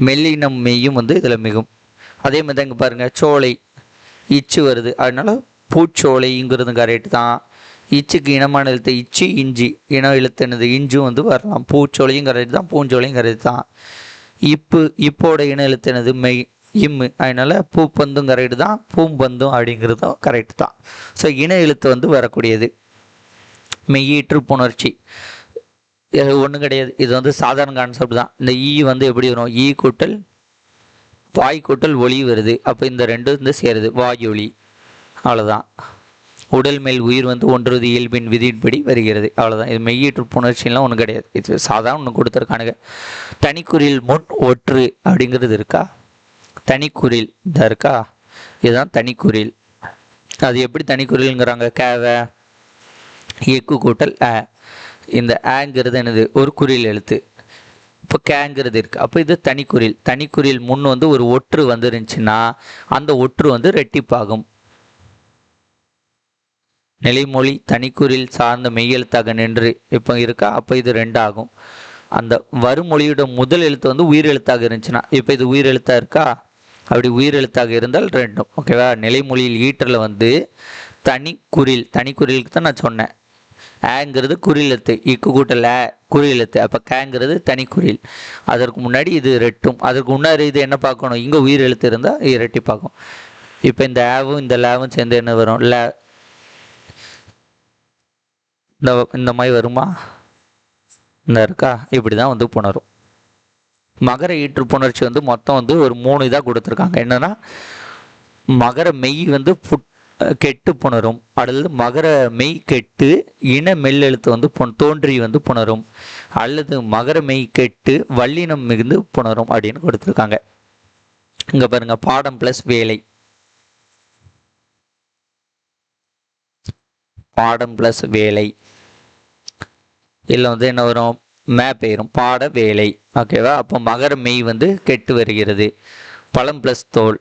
மெல்லினம் மெய்யும் வந்து இதில் மிகும். அதே மாதிரி தான் இங்கே பாருங்கள், சோலை இச்சு வருது. அதனால பூச்சோலைங்கிறது கரெக்ட் தான். இச்சுக்கு இனமான எழுத்து இச்சு இஞ்சி. இனம் எழுத்து என்னது? இஞ்சும் வந்து வரலாம். பூச்சோலையும் கரெக்ட் தான், பூஞ்சோலையும் கரெக்ட் தான். இப்போட இன எழுத்து என்னது? மெய் இம்மு. அதனால பூப்பந்தும் கரெக்டு தான், பூம்பந்தும் அப்படிங்கிறதும் கரெக்ட் தான். ஸோ இன எழுத்து வந்து வரக்கூடியது. மெய்யீற்று புணர்ச்சி ஒன்றும் கிடையாது. இது வந்து சாதாரண கான்செப்ட் தான். இந்த ஈ வந்து எப்படி வரும்? ஈ கூட்டல் வாய் கூட்டல் ஒளி வருது. அப்போ இந்த ரெண்டும் வந்து சேருது, வாயொலி. அவ்வளோதான். உடல் மேல் உயிர் வந்து ஒன்றுவது இயல்பின் விதியின்படி வருகிறது. அவ்வளோதான். இது மெய்யீற்று புணர்ச்சிலாம் ஒன்றும் கிடையாது. இது சாதாரண ஒன்று கொடுத்துருக்கானுங்க. தனிக்குறில் முன் ஒற்று அப்படிங்கிறது இருக்கா? தனிக்குறில் இதாக இருக்கா? இதுதான் தனிக்குறில். அது எப்படி தனிக்குறில்ங்கிறாங்க? கேவ எக்கு கூட்டல் அ. இந்த ஆங்கிறது என்னது? ஒரு குறில் எழுத்து. இப்போ கேங்கிறது இருக்குது. அப்போ இது தனிக்குறில். தனிக்குறில் முன் வந்து ஒரு ஒற்று வந்துருந்துச்சுன்னா அந்த ஒற்று வந்து ரெட்டிப்பாகும். நிலைமொழி தனிக்குறில் சார்ந்த மெய்யெழுத்தாக நின்று இப்போ இருக்கா? அப்போ இது 2 ஆகும். அந்த வருமொழியோட முதல் எழுத்து வந்து உயிர் எழுத்தாக இருந்துச்சுன்னா, இப்போ இது உயிர் எழுத்தாக இருக்கா, அப்படி உயிர் எழுத்தாக இருந்தால் ரெண்டும். ஓகேவா? நிலைமொழியில் ஈற்றல வந்து தனிக்குறிலுக்கு தான் நான் சொன்னேன். ஆங்கிறது குறிலெழுத்து, இக்கு கூட்டல் ஆ குறிலெழுத்து, அப்போ கேங்கிறது தனிக்குறில். அதற்கு முன்னாடி இது ரெட்டும், அதற்கு முன்னாடி இது என்ன பார்க்கணும், இங்கே உயிர் எழுத்து இருந்தால் இரட்டி பார்க்கும். இப்போ இந்த ஆவும் இந்த லேவும் சேர்ந்து என்ன வரும், ல இந்த மாதிரி வருமா, இந்த இருக்கா, இப்படி தான் வந்து புணரும். மகர ஈற்று புணர்ச்சி வந்து மொத்தம் வந்து ஒரு 3 இதாக கொடுத்துருக்காங்க. என்னன்னா மகர மெய் வந்து கெட்டு புணரும், அல்லது மகர மெய் கெட்டு இன மெல்லெழுத்து வந்து தோன்றி வந்து புணரும், அல்லது மகர மெய் கெட்டு வல்லினம் மிகுந்து புணரும் அப்படின்னு கொடுத்துருக்காங்க. இங்க பாருங்க, பாடம் பிளஸ் வேலை, பாடம் பிளஸ் வேலை இல்லை வந்து என்ன வரும், மே பெயரும் பாட வேலை. ஓகேவா? அப்போ மகர மெய் வந்து கெட்டு வருகிறது. பழம் பிளஸ் தோல்,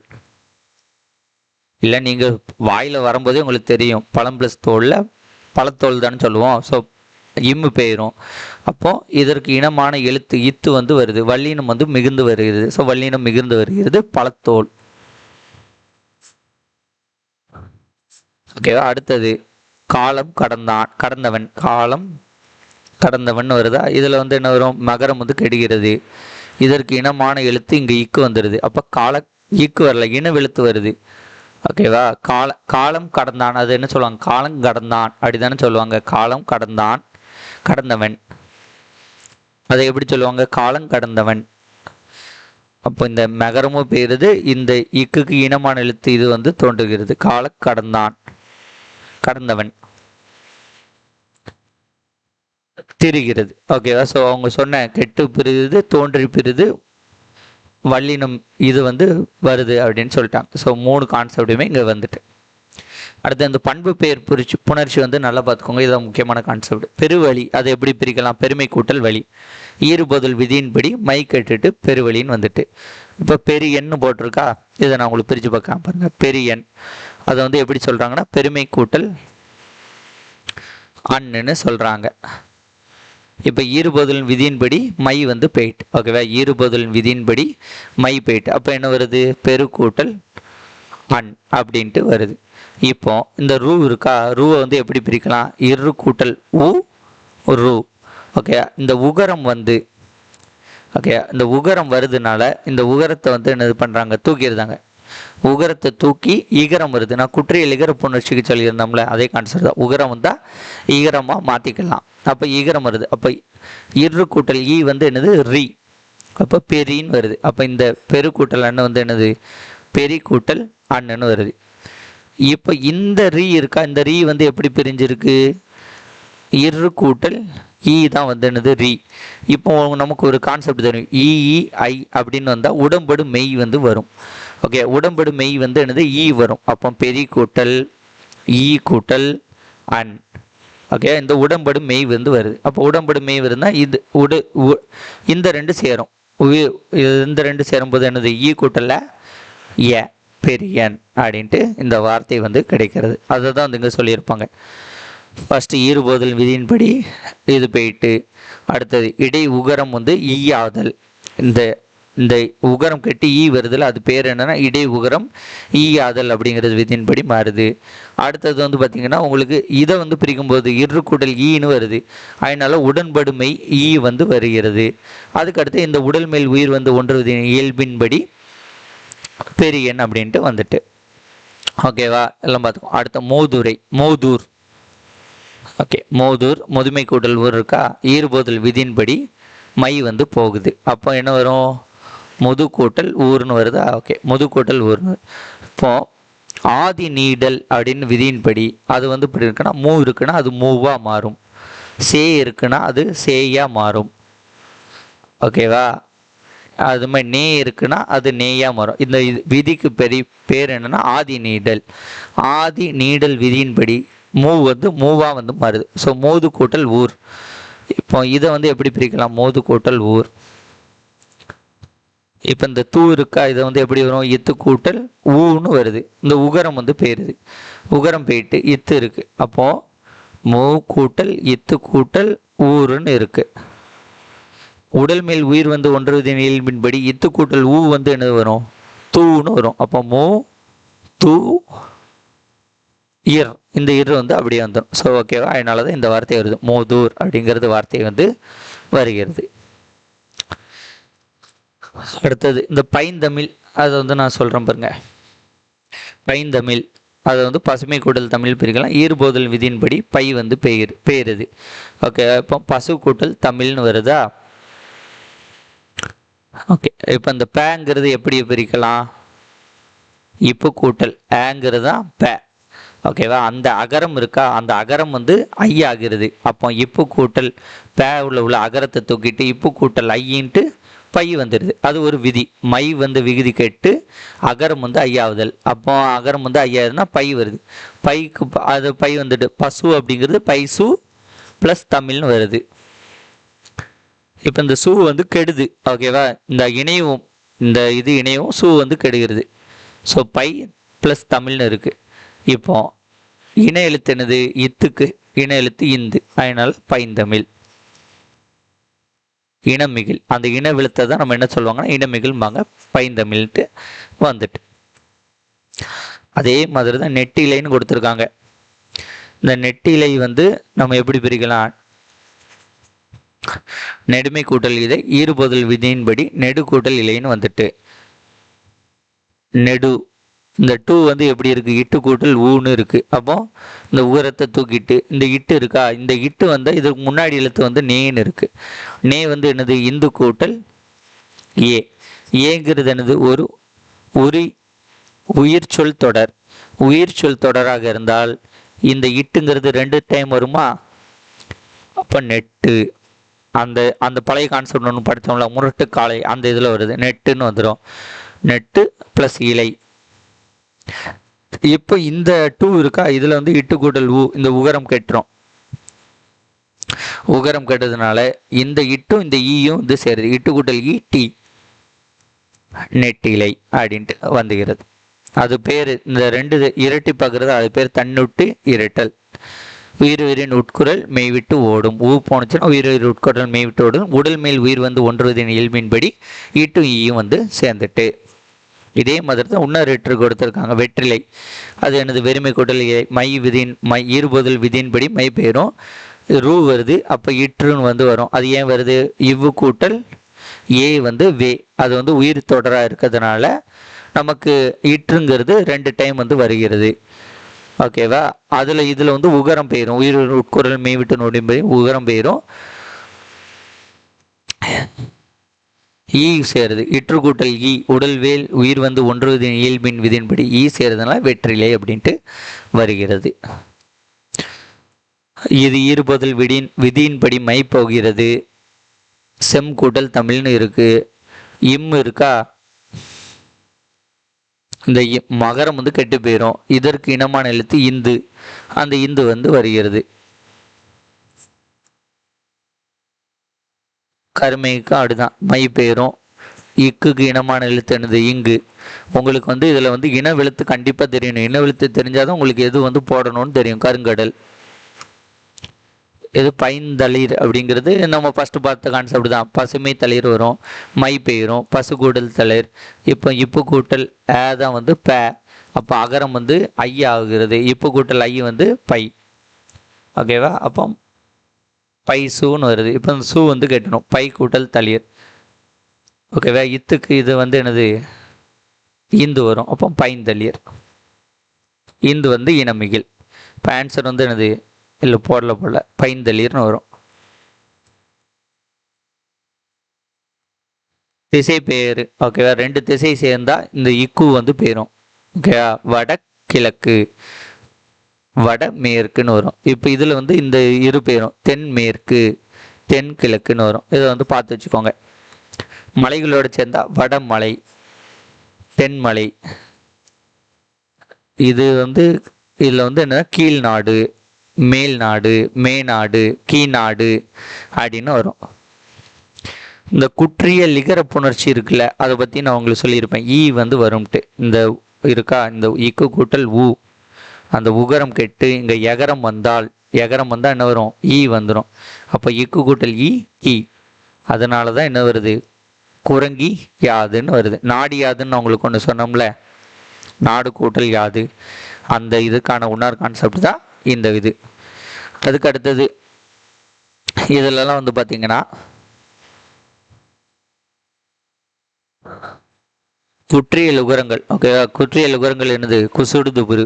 இல்லை நீங்கள் வாயில் வரும்போதே உங்களுக்கு தெரியும், பழம் பிளஸ் தோலில் பழத்தோல் தானே சொல்லுவோம். ஸோ இம்மு பெயரும். அப்போ இதற்கு இனமான எழுத்து இத்து வந்து வருது, வல்லினம் வந்து மிகுந்து வருகிறது. ஸோ வல்லினம் மிகுந்து வருகிறது, பழத்தோல். ஓகேவா? அடுத்தது காலம் கடந்தவன், காலம் கடந்தவன் வருதா, இதில் வந்து என்ன வரும், மகரம் வந்து கெடுகிறது. இதற்கு இனமான எழுத்து இங்கே இக்கு வந்துடுது. அப்போ இக்கு வரல, இனவெழுத்து வருது. ஓகேவா? காலம் கடந்தான், அது என்ன சொல்லுவாங்க, காலம் கடந்தான் அப்படிதானே சொல்லுவாங்க. காலம் கடந்தவன், அதை எப்படி சொல்லுவாங்க, காலம் கடந்தவன். அப்போ இந்த மகரமும் பெயருது, இந்த இக்குக்கு இனமான எழுத்து இது வந்து தோன்றுகிறது. கடந்தவன் திரிகிறது. ஓகேவா? ஸோ அவங்க சொன்ன கெட்டு பிரிது தோன்றி பிரிது வல்லினம் இது வந்து வருது அப்படின்னு சொல்லிட்டாங்க. ஸோ 3 கான்செப்டுமே இங்கே வந்துட்டு. அடுத்து இந்த பண்பு பெயர் புணர்ச்சி வந்து நல்லா பார்த்துக்கோங்க, இதுதான் முக்கியமான கான்செப்ட். பெருவழி, அதை எப்படி பிரிக்கலாம், பெருமை கூட்டல் வழி. ஈறுபொருள் விதியின்படி மை கட்டுட்டு பெருவழின்னு வந்துட்டு. இப்போ பெரியன்னு போட்டிருக்கா, இதை நான் உங்களுக்கு பிரித்து பார்க்க பாருங்க. பெரியன் அதை வந்து எப்படி சொல்கிறாங்கன்னா பெருமை கூட்டல் அண்ணுன்னு சொல்கிறாங்க. இப்போ ஈறுபொருளின் விதியின்படி மை வந்து பெயிட். ஓகேவா? ஈறுபொருளின் விதியின்படி மை பெயிட். அப்போ என்ன வருது, பெருக்கூட்டல் அன் அப்படின்ட்டு வருது. இப்போ இந்த ரூ இருக்கா, ரூவை வந்து எப்படி பிரிக்கலாம், இரு கூட்டல் ஊ ரூ. ஓகே, இந்த உகரம் வந்து ஓகே இந்த உகரம் வருதுனால இந்த உகரத்தை வந்து என்ன பண்ணுறாங்க, தூக்கிடுறாங்க. உகரத்தை தூக்கி ஈகரம் வருது. நான் குற்றியல் இகர புணர்ச்சிக்கு சொல்லியிருந்தோம்ல, அதே கான்செப்ட் தான். உகரம் வந்தால் ஈகரமாக மாற்றிக்கலாம். அப்போ ஈகரம் வருது. அப்போ இரு கூட்டல் ஈ வந்து என்னது, ரீ. அப்போ பெரின்னு வருது. அப்போ இந்த பெருக்கூட்டல் அண்ணன் வந்து என்னது, பெரி கூட்டல் அண்ணன்னு வருது. இப்போ இந்த ரீ இருக்கா, இந்த ரீ வந்து எப்படி பிரிஞ்சிருக்கு, இரு கூட்டல் ஈ தான் வந்து என்னது, ரீ. இப்போ நமக்கு ஒரு கான்செப்ட் தெரியும், இஇஐ அப்படின்னு வந்தால் உடம்படு மெய் வந்து வரும். ஓகே, உடம்படு மெய் வந்து என்னது, ஈ வரும். அப்போ பெரி கூட்டல் ஈ கூட்டல் அன். ஓகே, இந்த உடம்படு மெய் வந்து வருது. அப்போ உடம்படு மெய் வருதுன்னா இது இந்த ரெண்டு சேரும். இந்த ரெண்டு சேரும்போது என்னது, ஈ கூட்டல்ல ஏ பெரியன் அப்படின்ட்டு இந்த வார்த்தை வந்து கிடைக்கிறது. அதை தான் வந்து இங்கே சொல்லியிருப்பாங்க. ஃபஸ்ட்டு ஈறுபோதல் விதியின்படி இது போயிட்டு, அடுத்தது இடை உகரம் வந்து ஈயாதல். இந்த இந்த உகரம் கட்டி ஈ வருதுல, அது பேர் என்னன்னா இடை உகரம் ஈயாதல் அப்படிங்கிறது விதியின்படி மாறுது. அடுத்தது வந்து பார்த்தீங்கன்னா உங்களுக்கு இதை வந்து பிரிக்கும்போது இரு கூடல் ஈன்னு வருது, அதனால உடன்படுமை ஈ வந்து வருகிறது. அதுக்கடுத்து இந்த உடல் மேல் உயிர் வந்து ஒன்று இயல்பின்படி பெரியன் அப்படின்ட்டு வந்துட்டு. ஓகேவா, எல்லாம் பார்த்துக்கோ. அடுத்த மோதூர். ஓகே, மோதூர் முதுமை கூட்டல் ஊர் இருக்கா, ஈறுபோதல் விதியின்படி மை வந்து போகுது. அப்போ என்ன வரும், முது கூட்டல் ஊர்னு வருதா. ஓகே, முது கூட்டல் ஊர்னு. இப்போ ஆதி நீடல் அப்படின்னு விதியின்படி அது வந்து இப்படி இருக்குன்னா, மூ இருக்குன்னா அது மூவா மாறும், சே இருக்குன்னா அது சேயா மாறும். ஓகேவா, அது மாதிரி நே இருக்குன்னா அது நேயா மாறும். இந்த விதிக்கு பேர் என்னன்னா ஆதி நீடல். ஆதி நீடல் விதியின்படி மூ வந்து மூவா வந்து மாறுது. ஸோ மோது கூட்டல் ஊர். இப்போ இதை வந்து எப்படி பிரிக்கலாம், மோது கூட்டல் ஊர். இப்போ இந்த தூ இருக்கா, இதை வந்து எப்படி வரும், இத்து கூட்டல் ஊன்னு வருது. இந்த உகரம் வந்து போயிருது, உகரம் போயிட்டு இத்து இருக்கு. அப்போ மூ கூட்டல் இத்து கூட்டல் ஊருன்னு இருக்கு. உடல் மேல் உயிர் வந்து ஒன்றுவதின் இயல்பின்படி இத்து கூட்டல் ஊ வந்து என்ன வரும், தூன்னு வரும். அப்போ மோ தூ இர், இந்த இர் வந்து அப்படியே வந்துடும். ஸோ ஓகேவா, அதனால தான் இந்த வார்த்தை வருது, மோதூர் அப்படிங்கிறது வார்த்தை வந்து வருகிறது. அடுத்தது இந்த பைந்தமிழ், அதை வந்து நான் சொல்கிறேன் பாருங்க. பைந்தமிழ் அதை வந்து பசுமை கூட்டல் தமிழ் பிரிக்கலாம். ஈறுபோதல் விதியின்படி பை வந்து பெயருது. ஓகே, இப்போ பசு கூட்டல் தமிழ்னு வருதா. ஓகே, இப்போ இந்த பேங்கிறது எப்படி பிரிக்கலாம், இப்போ கூட்டல் ஏங்கிறது தான் பே. ஓகேவா, அந்த அகரம் இருக்கா, அந்த அகரம் வந்து ஐ ஆகிறது. அப்போ இப்பு கூட்டல் பே உள்ள அகரத்தை தூக்கிட்டு இப்பு கூட்டல் ஐயின்ட்டு பை வந்துடுது. அது ஒரு விதி. மை வந்து விகுதி கேட்டு அகரம் வந்து ஐயாவுதல். அப்போ அகரம் வந்து ஐயாவதுன்னா பை வருது. பைக்கு அது பை வந்துட்டு பசு அப்படிங்கிறது பைசு ப்ளஸ் தமிழ்னு வருது. இப்போ இந்த சூ வந்து கெடுது. ஓகேவா, இந்த இணையவும் இந்த இது இணையவும் சூ வந்து கெடுகிறது. ஸோ பை ப்ளஸ் தமிழ்னு இருக்குது. இப்போ இன எழுத்து என்னது, இத்துக்கு இன எழுத்து இந்து, அதனால் பைந்தமிழ். இனமிகில், அந்த இன விழுத்தை தான் நம்ம என்ன சொல்லுவாங்கன்னா இனமிகில்பாங்க, பைந்தமிழ்ட்டு வந்துட்டு. அதே மாதிரி தான் நெட்டிலைன்னு கொடுத்துருக்காங்க. இந்த நெட்டிலை வந்து நம்ம எப்படி பிரிக்கலாம், நெடுமை கூட்டல் இதை ஈறுபோதல் விதியின்படி நெடு கூட்டல் இலைன்னு வந்துட்டு. நெடு, இந்த டூ வந்து எப்படி இருக்கு, இட்டு கூட்டல் ஊன்னு இருக்கு. அப்போ இந்த உகரத்தை தூக்கிட்டு இந்த இட்டு இருக்கா, இந்த இட்டு வந்து இதுக்கு முன்னாடி எழுத்து வந்து நேன்னு இருக்கு. நே வந்து என்னது, இந்து கூட்டல் ஏ. ஏங்கிறது என்னது, ஒரு உயிர் சொல் தொடர். உயிர் சொல் தொடராக இருந்தால் இந்த இட்டுங்கிறது 2 டைம் வருமா. அப்போ நெட்டு, அந்த அந்த பழைய கான்செப்ட் ஒன்று படித்தோம்ல, முரட்டு காலை, அந்த இதில் வருது, நெட்டுன்னு வந்துடும். நெட்டு ப்ளஸ் இலை. இப்போ இந்த டூ இருக்கா, இதுல வந்து இட்டு கூட்டல் ஊ, இந்த உகரம் கெட்டுரும். உகரம் கெட்டதுனால இந்த இட்டும் இந்த ஈயும் இது சேருது. இட்டு கூட்டல் இ டி, நெட்டிலை அப்படின்ட்டு வந்துகிறது. அது பேர் இந்த ரெண்டு இரட்டி பார்க்கறது, அது பேர் தன்னுட்டு இரட்டல். உயிரின் உட்குரல் மெய்விட்டு ஓடும். ஊ போனுச்சுன்னா உயிர் உட்குரல் மெய்விட்டு ஓடும். உடல் மேல் உயிர் வந்து ஒன்றுவதின் இயல்பின்படி ஈட்டும் ஈயும் வந்து சேர்ந்துட்டு. இதே மாதிரி தான் இன்னொரு வெற்று கொடுத்துருக்காங்க, வெற்றிலை. அது எனது வெறுமை கூட்டல் மை விதியின் ஈறுபோதல் விதியின்படி மை பெயரும் ரூ வருது. அப்போ இற்றுன்னு வந்து வரும். அது ஏன் வருது, இவ்வு கூட்டல் ஏ வந்து வே, அது வந்து உயிர் தொடராக இருக்கிறதுனால நமக்கு இற்றுங்கிறது 2 டைம் வந்து வருகிறது. ஓகேவா, இதில் வந்து உகரம் பெயரும், உயிர் உட்குரல் மெய்விட்டு நோடின்படி உகரம் பெயரும் ஈ சேருது. இற்று கூட்டல் ஈ, உடல்வேல் உயிர் வந்து ஒன்றுவதின் இயல்பின் விதியின்படி ஈ சேருதுனால வெற்றிலை அப்படின்ட்டு வருகிறது. இது ஈறுபோதல் விதியின்படி மை போகிறது. செம் கூட்டல் தமிழ்னு இருக்கு. இம் இருக்கா, இந்த மகரம் வந்து கெட்டு போயிடும். இதற்கு இனமான எழுத்து இந்து, அந்த இந்து வந்து வருகிறது. கருமைக்கு அப்படிதான் மை பெயரும். இக்குக்கு இனமான எழுத்து என்னது, இங்கு. உங்களுக்கு வந்து இதில் வந்து இன வெளுத்து கண்டிப்பாக தெரியணும். இன வெளுத்து தெரிஞ்சாதான் உங்களுக்கு எது வந்து போடணும்னு தெரியும். கருங்கடல், இது பைந்தளிர் அப்படிங்கிறது நம்ம ஃபர்ஸ்ட் பார்த்த கான்செப்ட் தான். பசுமை தளிர் வரும், மை பெயரும், பசு கூட்டல் தளிர். இப்போ இப்பு கூட்டல் ஏ தான் வந்து பே. அப்போ அகரம் வந்து ஐ ஆகுகிறது. இப்பு கூட்டல் ஐ வந்து பை. ஓகேவா, அப்போ பை சூன்னு வருது. இப்போ இந்த சூ வந்து கெட்டணும், பை கூட்டல் தளிர். ஓகேவா, இத்துக்கு இது வந்து என்னது, இந்து வரும். அப்போ பைந்தளிர். இந்து வந்து இனமிகில். இப்போ ஆன்சர் வந்து என்னது, இல்லை போடல பைந்தளிர்னு வரும். திசை பெயர். ஓகேவா, 2 திசை சேர்ந்தா இந்த இக்கு வந்து பெயரும். ஓகேவா, வட கிழக்கு, வட மேற்குன்னு வரும். இப்போ இதில் வந்து இந்த இரு பெயரும் தென்மேற்கு, தென்கிழக்குன்னு வரும். இதை வந்து பார்த்து வச்சுக்கோங்க. மலைகளோடு சேர்ந்தா வடமலை, தென்மலை. இது வந்து இதில் வந்து என்ன, கீழ்நாடு, மேல்நாடு, மேநாடு, கீழ்நாடு அப்படின்னு வரும். இந்த குற்றிய லிகர புணர்ச்சி இருக்குல்ல, அதை பற்றி நான் உங்களுக்கு சொல்லியிருப்பேன். ஈ வந்து வரும்ட்டு இந்த இருக்கா, இந்த இக்கு கூட்டல் ஊ, அந்த உகரம் கெட்டு இங்கே எகரம் வந்தால் என்ன வரும், ஈ வந்துடும். அப்போ இக்கு கூட்டல் ஈ, ஈ. அதனால தான் என்ன வருது, குரங்கி யாதுன்னு வருது. நாடி யாதுன்னு உங்களுக்கு ஒன்று சொன்னோம்ல, நாடு கூட்டல் யாது, அந்த இதுக்கான உணர் கான்செப்ட் தான் இந்த இது. அதுக்கு அடுத்தது இதிலெல்லாம் வந்து பார்த்தீங்கன்னா குற்றியல் உகரங்கள். ஓகேவா, குற்றியல் உகரங்கள் என்னது, குசுடு துபுரு.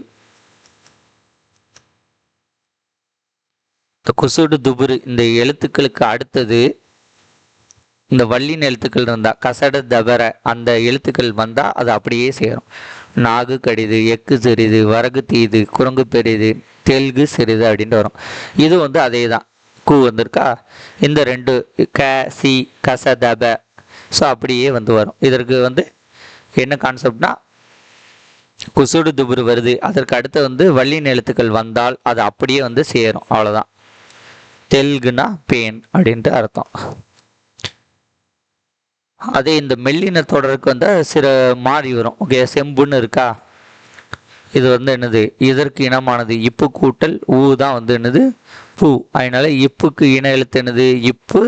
குசுடு துபுரு இந்த எழுத்துக்களுக்கு அடுத்தது இந்த வள்ளின் எழுத்துக்கள் இருந்தா, கசட தபர அந்த எழுத்துக்கள் வந்தா அது அப்படியே சேரும். நாகு கடிது, எக்கு சிறிது, வரகு தீது, குரங்கு பெரிது, தெல்கு சிறிது அப்படின்ட்டு வரும். இது வந்து அதே தான், கூ வந்திருக்கா, இந்த ரெண்டு க சி கச தப, ஸோ அப்படியே வந்து வரும். இதற்கு வந்து என்ன கான்செப்ட்னா, குசுடு துபுரு வருது, அதற்கு அடுத்து வந்து வள்ளின் எழுத்துக்கள் வந்தால் அது அப்படியே வந்து சேரும், அவ்வளோதான். தெல்குனா பேன் அப்படின்ட்டு அர்த்தம். அதே இந்த மெல்லின தொடருக்கு வந்து சில மாறி வரும். ஓகே, செம்புன்னு இருக்கா, இது வந்து என்னது, இதற்கு இனமானது இப்பு கூட்டல் ஊ தான் வந்து என்னது பூ. அதனால இப்புக்கு இன எழுத்து என்னது, இப்பு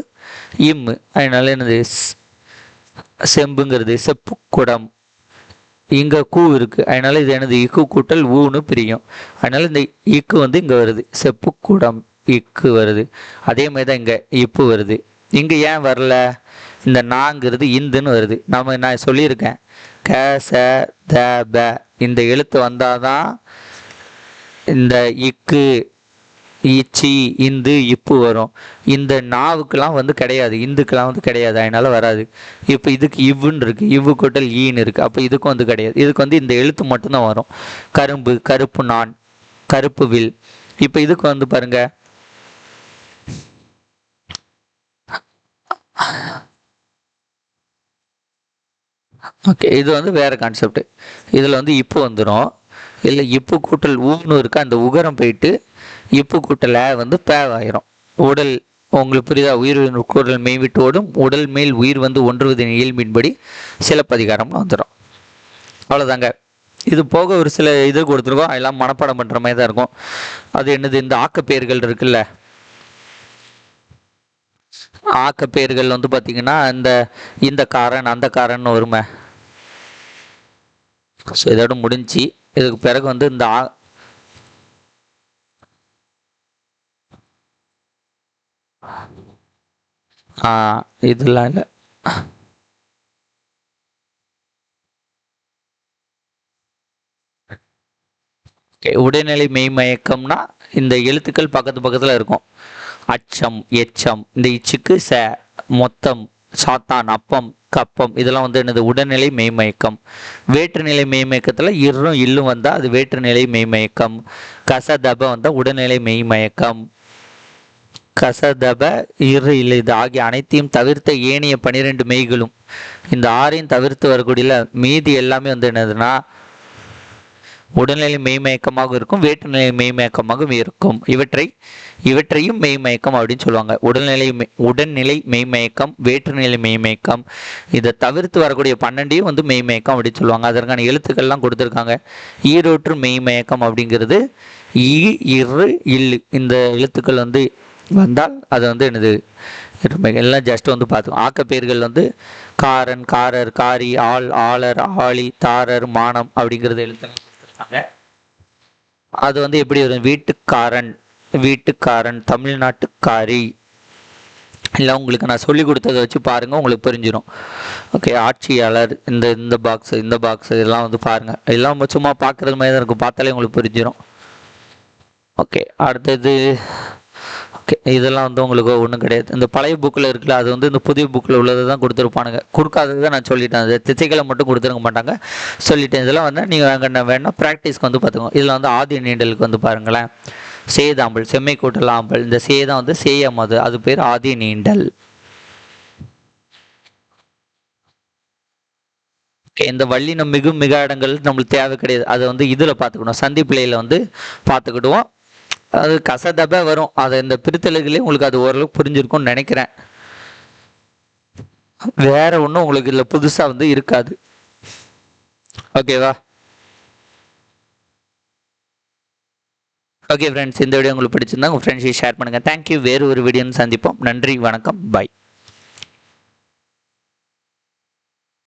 இம்மு. அதனால என்னது செம்புங்கிறது செப்பு குடம். இங்க கூ இருக்கு, அதனால இது என்னது இக்கு கூட்டல் ஊன்னு பிரியும். அதனால இந்த இக்கு வந்து இங்க வருது, செப்பு குடம் இக்கு வருது. அதே மாதிரி தான் இங்க இப்பு வருது. இங்க ஏன் வரல, இந்த நாங்கிறது இந்துன்னு வருது. நான் சொல்லியிருக்கேன், க ச த ப இந்த எழுத்து வந்தாதான் இந்த இக்கு இச்சி இந்து இப்பு வரும். இந்த நாவுக்கெல்லாம் வந்து கிடையாது, இந்துக்கெல்லாம் வந்து கிடையாது, அதனால வராது. இப்போ இதுக்கு இவ்வுன்னு இருக்கு, இவ்வு கூட்டல் ஈன்னு இருக்கு, அப்போ இதுக்கும் வந்து கிடையாது. இதுக்கு வந்து இந்த எழுத்து மட்டும்தான் வரும். கரும்பு, கருப்பு நான், கருப்பு வில். இப்போ இதுக்கு வந்து பாருங்க, ஓகே, இது வந்து வேற கான்செப்ட். இதில் வந்து இப்போ வந்துடும், இல்லை இப்பு கூட்டல் ஊன்னு இருக்கு, அந்த உகரம் போயிட்டு இப்பு கூட்டல வந்து பேவாயிரும். உடல் உங்களுக்கு புரியுதா, உயிர் கூடல் மெய்விட்டு ஓடும், உடல் மேல் உயிர் வந்து ஒன்றுவதின் இயல்பின்படி சிலப்பதிகாரம்னு வந்துடும். அவ்வளோதாங்க. இது போக ஒரு சில இது கொடுத்துருக்கோம், எல்லாம் மனப்பாடம் பண்ணுற மாதிரி தான் இருக்கும். அது என்னது, இந்த ஆக்கப்பெயர்கள் இருக்குல்ல, ஆக்கப்பெயர்கள் வந்து பார்த்தீங்கன்னா இந்த காரன் அந்த காரன் வருமே. ஸோ இதோட முடிஞ்சு, இதுக்கு பிறகு வந்து இந்த இதெல்லாம் இல்லை. உடைநிலை மெய்மயக்கம்னா இந்த எழுத்துக்கள் பக்கத்து பக்கத்தில் இருக்கும். அச்சம், எச்சம், இந்த இச்சுக்கு ச, மொத்தம், சாத்தான், அப்பம், கப்பம், இதெல்லாம் வந்து என்னது, உடல்நிலை மெய்மயக்கம். வேற்றுநிலை மெய்மயக்கத்தில் இரும் இல்லும் வந்தால் அது வேற்றுநிலை மெய்மயக்கம். கசதப வந்தால் உடல்நிலை மெய்மயக்கம். கசதப இரு இல்லை இது ஆகிய அனைத்தையும் தவிர்த்த ஏனைய 12 மெய்களும், இந்த 6ஐயும் தவிர்த்து வரக்கூடிய மீதி எல்லாமே வந்து என்னதுன்னா உடல்நிலை மெய்மயக்கமாக இருக்கும், வேற்றுநிலை மெய்மயக்கமாகவும் இருக்கும். இவற்றையும் மெய்மயக்கம் அப்படின்னு சொல்லுவாங்க. உடல்நிலை மெய்மயக்கம், வேற்றுநிலை மெய்மயக்கம், இதை தவிர்த்து வரக்கூடிய 12ஐயும் வந்து மெய்மயக்கம் அப்படின்னு சொல்லுவாங்க. அதற்கான எழுத்துக்கள்லாம் கொடுத்துருக்காங்க. ஈரோற்று மெய்மயக்கம் அப்படிங்கிறது ஈ இரு இல்லு இந்த எழுத்துக்கள் வந்து வந்தால் அது வந்து என்னது எல்லாம் ஜஸ்ட் வந்து பார்த்துக்கோம். ஆக்கப்பெயர்கள் வந்து காரன், காரர், காரி, ஆள், ஆளர், ஆளி, தாரர், மானம் அப்படிங்கிறது எழுத்துக்கள் கொடுத்துருக்காங்க. அது வந்து எப்படி வரும், வீட்டுக்காரன், வீட்டுக்காரன், தமிழ்நாட்டுக்காரி. இல்லை உங்களுக்கு நான் சொல்லி கொடுத்ததை வச்சு பாருங்கள், உங்களுக்கு புரிஞ்சிடும். ஓகே, ஆட்சியாளர், இந்த பாக்ஸ் இதெல்லாம் வந்து பாருங்கள், எல்லாம் சும்மா பார்க்குறது மாதிரி தான் இருக்கும், பார்த்தாலே உங்களுக்கு புரிஞ்சிடும். ஓகே, அடுத்தது ஓகே, இதெல்லாம் வந்து உங்களுக்கு ஒன்றும் கிடையாது. இந்த பழைய புக்கில் இருக்குல்ல, அது வந்து இந்த புதிய புக்கில் உள்ளதை தான் கொடுத்துருப்பானுங்க. கொடுக்காதது தான் நான் சொல்லிட்டேன், அது திசைகளை மட்டும் கொடுத்துருக்க மாட்டாங்க, சொல்லிட்டேன். இதெல்லாம் வந்து நீங்கள் அங்கே வேணால் ப்ராக்டிஸ்க்கு வந்து பார்த்துக்கோங்க. இதில் வந்து ஆதி நீண்டலுக்கு வந்து பாருங்களேன், சேதாம்பல், செம்மை கூட்டல் ஆம்பல், இந்த சேதம் வந்து சேயமது, அது பேர் ஆதி நீண்டல். இந்த வள்ளினம் மிக இடங்கள் நம்மளுக்கு தேவை கிடையாது, அதை வந்து இதில் பார்த்துக்கணும், சந்தி பிள்ளையில் வந்து பார்த்துக்கிடுவோம். அது கசதப வரும், அதை இந்த பிரித்தலுகளே உங்களுக்கு அது ஓரளவுக்கு புரிஞ்சிருக்கும்னு நினைக்கிறேன். வேற ஒன்றும் உங்களுக்கு இல்லை புதுசாக வந்து இருக்காது. ஓகேவா? ஓகே ஃப்ரெண்ட்ஸ், இந்த வீடியோ உங்களுக்கு பிடிச்சிருந்தா உங்கள் ஃப்ரெண்ட்ஸை ஷேர் பண்ணுங்கள். தேங்க்யூ. வேறு ஒரு வீடியோன்னு சந்திப்போம். நன்றி, வணக்கம், பாய்.